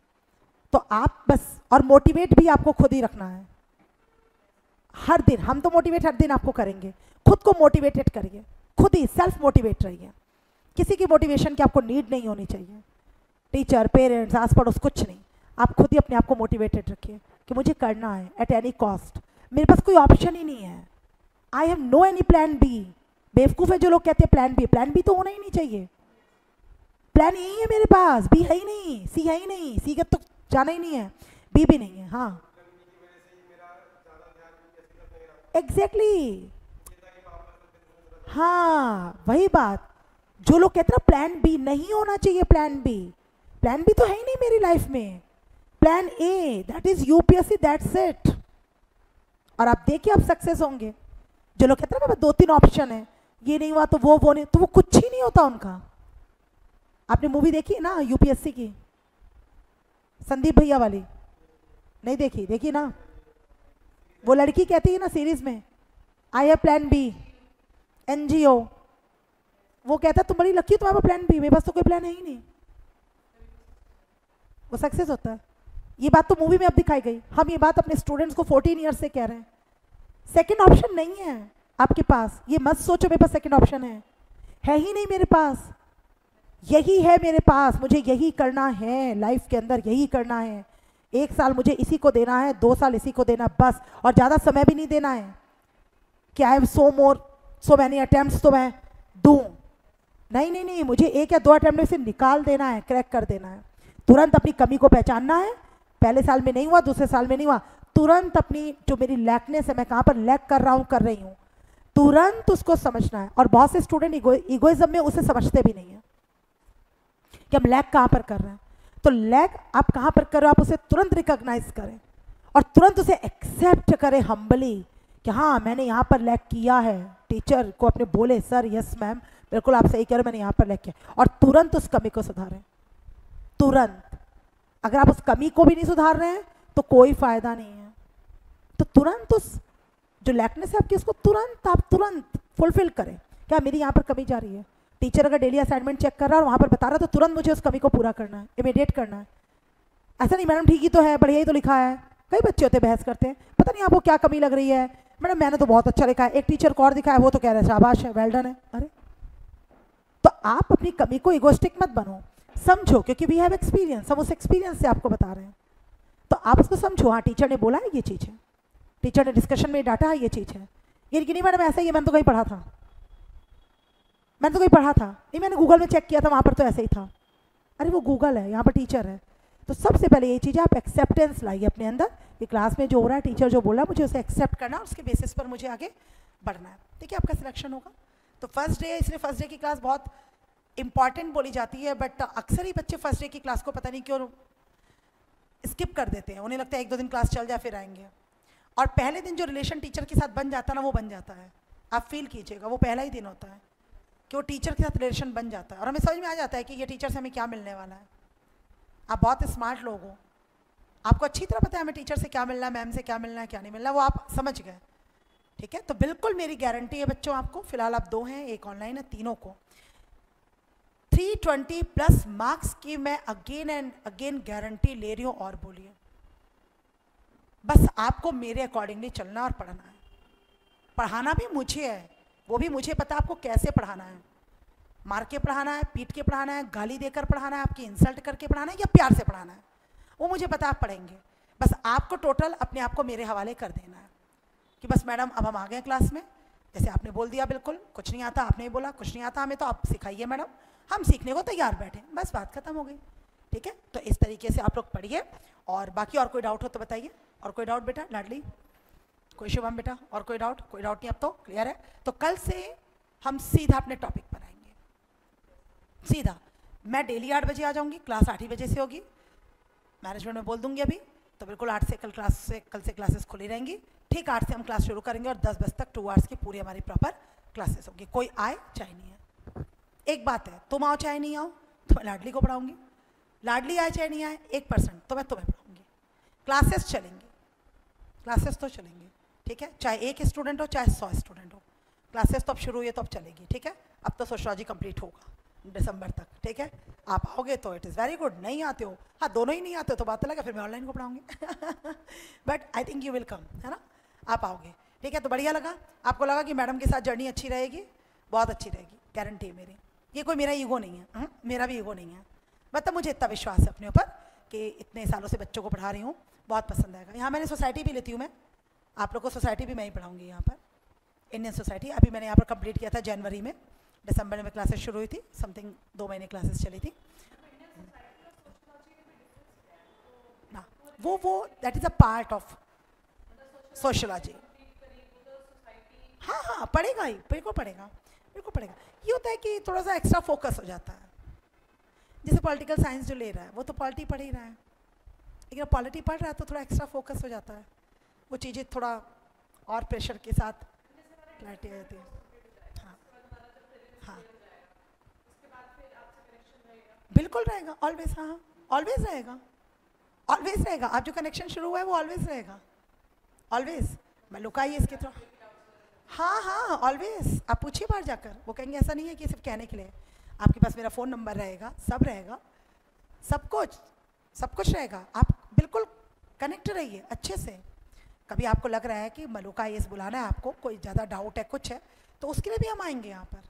तो आप बस, और मोटिवेट भी आपको खुद ही रखना है हर दिन। हम तो मोटिवेट हर दिन आपको करेंगे, खुद को मोटिवेटेड करिए, खुद ही सेल्फ मोटिवेट रहिए। किसी की मोटिवेशन की आपको नीड नहीं होनी चाहिए, टीचर, पेरेंट्स, आस पड़ोस, कुछ नहीं। आप खुद ही अपने आप को मोटिवेटेड रखिए कि मुझे करना है एट एनी कॉस्ट, मेरे पास कोई ऑप्शन ही नहीं है। I have no any plan B. बेवकूफ़ है जो लोग कहते हैं प्लान बी तो होना ही नहीं चाहिए। प्लान ए ही है मेरे पास, बी है ही नहीं, सी है ही नहीं, सी का तो जाना ही नहीं है, बी भी नहीं है। हाँ, एग्जैक्टली, हाँ वही बात। जो लोग कहते हैं प्लान बी नहीं होना चाहिए, प्लान बी तो है ही नहीं मेरी लाइफ में। Plan A, that is UPSC, that's it. और आप देखिए आप सक्सेस होंगे। जो लोग कहते हैं ना 2-3 ऑप्शन है, ये नहीं हुआ तो वो नहीं, तो वो कुछ ही नहीं होता उनका। आपने मूवी देखी है ना यूपीएससी की, संदीप भैया वाली? नहीं देखी? देखी ना। वो लड़की कहती है ना सीरीज में, I have plan B, NGO. वो कहता है तुम बड़ी लकी हो, तुम्हारा प्लान बी, मेरे पास तो कोई प्लान है ही नहीं। वो सक्सेस होता है। ये बात तो मूवी में अब दिखाई गई। हम ये बात अपने स्टूडेंट्स को 14 ईयर्स से कह रहे हैं। सेकंड ऑप्शन नहीं है आपके पास। ये मत सोचो मेरे पास सेकंड ऑप्शन है ही नहीं मेरे पास। यही है मेरे पास, मुझे यही करना है लाइफ के अंदर, यही करना है। 1 साल मुझे इसी को देना है, 2 साल इसी को देना, बस। और ज़्यादा समय भी नहीं देना है कि I have so many attempts तो मैं दूँ। नहीं, मुझे 1 या 2 अटेम्प्ट में से निकाल देना है, क्रैक कर देना है। तुरंत अपनी कमी को पहचानना है। पहले साल में नहीं हुआ, दूसरे साल में नहीं हुआ, तुरंत अपनी जो मेरी लैकनेस है, मैं कहाँ पर लैक कर रही हूँ, तुरंत उसको समझना है। और बहुत से स्टूडेंट इगोइज्म में उसे समझते भी नहीं है कि हम लैक कहाँ पर कर रहे हैं। तो लैक आप कहाँ पर कर रहे हो, आप उसे तुरंत रिकॉग्नाइज करें और तुरंत उसे एक्सेप्ट करें हम्बली कि हाँ मैंने यहाँ पर लैक किया है। टीचर को अपने बोले, सर यस मैम, बिल्कुल आप सही कह रहे हो, मैंने यहाँ पर लैक किया, और तुरंत उस कमी को सुधारें। तुरंत। अगर आप उस कमी को भी नहीं सुधार रहे हैं तो कोई फायदा नहीं है। तो तुरंत उस जो लैकनेस है आपकी, उसको तुरंत फुलफिल करें। क्या मेरी यहाँ पर कमी जा रही है? टीचर अगर डेली असाइनमेंट चेक कर रहा है और वहाँ पर बता रहा है, तो तुरंत मुझे उस कमी को पूरा करना है, इमीडिएट करना है। ऐसा नहीं मैडम ठीक ही तो है, बढ़िया ही तो लिखा है। कई बच्चे होते बहस करते हैं, पता नहीं आपको क्या कमी लग रही है, मैडम मैंने तो बहुत अच्छा लिखा है। एक टीचर को और दिखाया, वो तो कह रहे हैं शाबाश है, वेल डन है। अरे तो आप अपनी कमी को इगोस्टिक मत बनो, समझो, क्योंकि वी हैव एक्सपीरियंस, हम उस एक्सपीरियंस से आपको बता रहे हैं। तो आप उसको समझो, हाँ टीचर ने बोला है ये चीज़ है, टीचर ने डिस्कशन में डाटा है ये चीज़ है। ये नहीं मैडम ऐसा ही है, मैंने तो कहीं पढ़ा था, नहीं मैंने गूगल में चेक किया था, वहाँ पर तो ऐसे ही था। अरे वो गूगल है, यहाँ पर टीचर है। तो सबसे पहले ये चीज़ आप एक्सेप्टेंस लाइए अपने अंदर कि क्लास में जो हो रहा है, टीचर जो बोल रहा है, मुझे उसे एक्सेप्ट करना, उसके बेसिस पर मुझे आगे बढ़ना है। देखिए आपका सिलेक्शन होगा। तो फर्स्ट डे, इसलिए फर्स्ट डे की क्लास बहुत इंपॉर्टेंट बोली जाती है, बट अक्सर ही बच्चे फर्स्ट डे की क्लास को पता नहीं क्यों स्किप कर देते हैं। उन्हें लगता है 1-2 दिन क्लास चल जाए फिर आएंगे। और पहले दिन जो रिलेशन टीचर के साथ बन जाता है ना, वो बन जाता है। आप फील कीजिएगा, वो पहला ही दिन होता है कि वो टीचर के साथ रिलेशन बन जाता है और हमें समझ में आ जाता है कि ये टीचर से हमें क्या मिलने वाला है। आप बहुत स्मार्ट लोग हो, आपको अच्छी तरह पता है हमें टीचर से क्या मिलना है, मैम से क्या मिलना है, क्या नहीं मिलना है, वो आप समझ गए। ठीक है, तो बिल्कुल मेरी गारंटी है बच्चों आपको, फिलहाल आप 2 हैं, एक ऑनलाइन है, तीनों को 320 प्लस मार्क्स की मैं अगेन एंड अगेन गारंटी ले रही हूँ। और बोलिए, बस आपको मेरे अकॉर्डिंगली चलना और पढ़ना है। पढ़ाना भी मुझे है, वो भी मुझे पता है आपको कैसे पढ़ाना है। मार के पढ़ाना है, पीट के पढ़ाना है, गाली देकर पढ़ाना है, आपकी इंसल्ट करके पढ़ाना है या प्यार से पढ़ाना है, वो मुझे पता आप पढ़ेंगे। बस आपको टोटल अपने आप को मेरे हवाले कर देना है कि बस मैडम अब हम आ गए क्लास में, जैसे आपने बोल दिया बिल्कुल कुछ नहीं आता, आपने बोला कुछ नहीं आता हमें, तो आप सिखाइए मैडम, हम सीखने को तैयार बैठे, बस बात खत्म हो गई। ठीक है, तो इस तरीके से आप लोग पढ़िए। और बाकी और कोई डाउट हो तो बताइए। और कोई डाउट बेटा? लाडली, कोई शुभम बेटा, और कोई डाउट? कोई डाउट नहीं, अब तो क्लियर है। तो कल से हम सीधा अपने टॉपिक पर आएंगे, सीधा। मैं डेली 8 बजे आ जाऊंगी, क्लास 8 ही बजे से होगी, मैनेजमेंट में बोल दूंगी अभी, तो बिल्कुल 8 से कल से क्लासेस खुली रहेंगी। ठीक 8 से हम क्लास शुरू करेंगे और 10 बजे तक 2 आवर्स की पूरी हमारी प्रॉपर क्लासेस होगी। कोई आए चाहे नहीं है, एक बात है, तुम आओ चाहे नहीं आओ तो मैं लाडली को पढ़ाऊंगी, लाडली आए चाहे नहीं आए 1% तो मैं तुम्हें पढ़ाऊंगी। क्लासेस चलेंगी, क्लासेस तो चलेंगी। ठीक है, चाहे 1 स्टूडेंट हो चाहे 100 स्टूडेंट हो, क्लासेस तो अब शुरू हुई है तो अब चलेगी। ठीक है, अब तो सोशियोलॉजी कंप्लीट होगा दिसंबर तक। ठीक है, आप आओगे तो इट इज़ वेरी गुड, नहीं आते हो, हाँ दोनों ही नहीं आते हो तो बात अलग है, फिर मैं ऑनलाइन को पढ़ाऊंगी but I think you will come, है ना, आप आओगे। ठीक है, तो बढ़िया लगा, आपको लगा कि मैडम के साथ जर्नी अच्छी रहेगी, बहुत अच्छी रहेगी, गारंटी है मेरी। ये कोई मेरा ईगो नहीं है, मेरा भी ईगो नहीं है, मतलब मुझे इतना विश्वास है अपने ऊपर कि इतने सालों से बच्चों को पढ़ा रही हूँ, बहुत पसंद आएगा। यहाँ मैंने सोसाइटी भी लेती हूँ, मैं आप लोग को सोसाइटी भी मैं ही पढ़ाऊँगी यहाँ पर, इंडियन सोसाइटी। अभी मैंने यहाँ पर कंप्लीट किया था जनवरी में, दिसंबर में क्लासेस शुरू हुई थी, समथिंग 2 महीने क्लासेस चली थी ना। वो that is a part of sociology. हाँ हाँ पढ़ेगा ही, बिल्कुल पढ़ेगा, बिल्कुल पढ़ेगा। ये होता है कि थोड़ा सा एक्स्ट्रा फोकस हो जाता है, जैसे पॉलिटिकल साइंस जो ले रहा है वो तो पॉलिटी पढ़ ही रहा है, लेकिन पॉलिटी पढ़ रहा है तो थोड़ा एक्स्ट्रा फोकस हो जाता है, वो चीज़ें थोड़ा और प्रेशर के साथ क्लैरिटी आ जाती है। हाँ हाँ बिल्कुल रहेगा, ऑलवेज, हाँ हाँ ऑलवेज रहेगा, ऑलवेज रहेगा। आप जो कनेक्शन शुरू हुआ है वो ऑलवेज रहेगा, ऑलवेज। मैं लुकाइए इसके थ्रू, हाँ हाँ ऑलवेज, आप पूछिए बाहर जाकर, वो कहेंगे ऐसा नहीं है कि सिर्फ कहने के लिए। आपके पास मेरा फ़ोन नंबर रहेगा, सब रहेगा, सब कुछ रहेगा, आप बिल्कुल कनेक्ट रहिए अच्छे से। कभी आपको लग रहा है कि मलुका आईएएस बुलाना है आपको, कोई ज़्यादा डाउट है कुछ है, तो उसके लिए भी हम आएंगे यहाँ पर,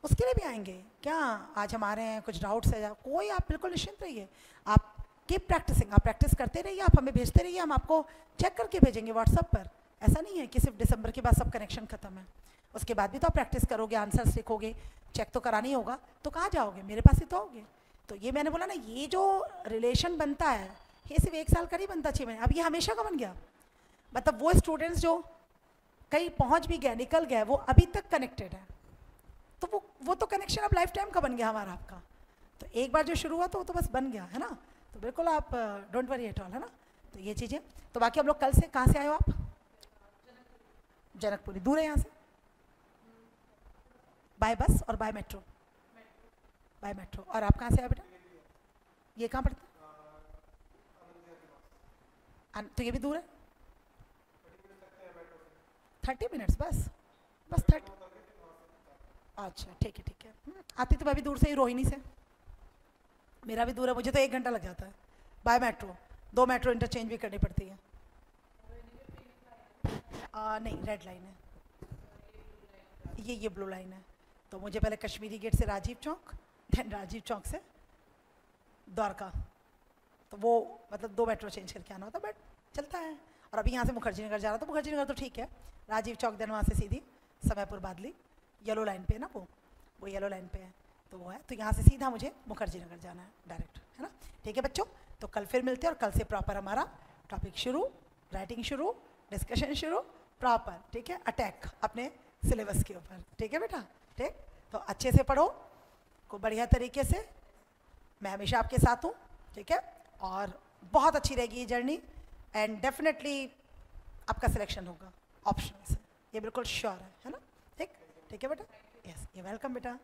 उसके लिए भी आएंगे। क्या आज हम आ रहे हैं, कुछ डाउट्स है, कोई, आप बिल्कुल निश्चिंत रहिए, आप कीप प्रैक्टिसिंग, आप प्रैक्टिस करते रहिए, आप हमें भेजते रहिए, हम आपको चेक करके भेजेंगे व्हाट्सअप पर। ऐसा नहीं है कि सिर्फ दिसंबर के बाद सब कनेक्शन खत्म है, उसके बाद भी तो आप प्रैक्टिस करोगे, आंसर सीखोगे, चेक तो कराना ही होगा, तो कहाँ जाओगे, मेरे पास ही तो आओगे। तो ये मैंने बोला ना, ये जो रिलेशन बनता है ये सिर्फ 1 साल का नहीं बनता, 6 महीने, अब ये हमेशा का बन गया। मतलब वो स्टूडेंट्स जो कहीं पहुंच भी गए, निकल गए, वो अभी तक कनेक्टेड है, तो वो तो कनेक्शन अब लाइफ टाइम का बन गया हमारा आपका। तो एक बार जो शुरू हुआ तो वो तो बस बन गया, है ना। तो बिल्कुल आप डोंट वरी एट ऑल, है ना। तो ये चीज़ें, तो बाकी हम लोग कल से, कहाँ से आए हो आप? जनकपुरी, दूर है यहाँ से? बाय बस और बाय मेट्रो? Bye metro. और आप कहाँ से आए बेटा? ये कहाँ पड़ता है? तो ये भी दूर है, 30 मिनट्स बस 30। अच्छा ठीक है ठीक है। आती तो मैं भी दूर से ही, रोहिणी से, मेरा भी दूर है, मुझे तो 1 घंटा लग जाता है बाय मेट्रो, 2 मेट्रो इंटरचेंज भी करनी पड़ती है। नहीं रेड लाइन है, ये ब्लू लाइन है। तो मुझे पहले कश्मीरी गेट से राजीव चौक, देन राजीव चौक से द्वारका, तो वो मतलब 2 मेट्रो चेंज करके आना होता, बट चलता है। और अभी यहाँ से मुखर्जी नगर जा रहा था, तो मुखर्जी नगर तो ठीक है, राजीव चौक देन वहाँ से सीधी समयपुर बादली, येलो लाइन पे है ना, वो येलो लाइन पे है, तो वो है। तो यहाँ से सीधा मुझे मुखर्जी नगर जाना है डायरेक्ट, है ना। ठीक है बच्चों, तो कल फिर मिलते हैं और कल से प्रॉपर हमारा टॉपिक शुरू, राइटिंग शुरू, डिस्कशन शुरू प्रॉपर, ठीक है, अटैक अपने सिलेबस के ऊपर, ठीक है बेटा। ठीक, तो अच्छे से पढ़ो को बढ़िया तरीके से, मैं हमेशा आपके साथ हूँ, ठीक है। और बहुत अच्छी रहेगी ये जर्नी, एंड डेफिनेटली आपका सिलेक्शन होगा ऑप्शन से, ये बिल्कुल श्योर है ना? ठीक, ठीक है बेटा, यस, ये वेलकम बेटा।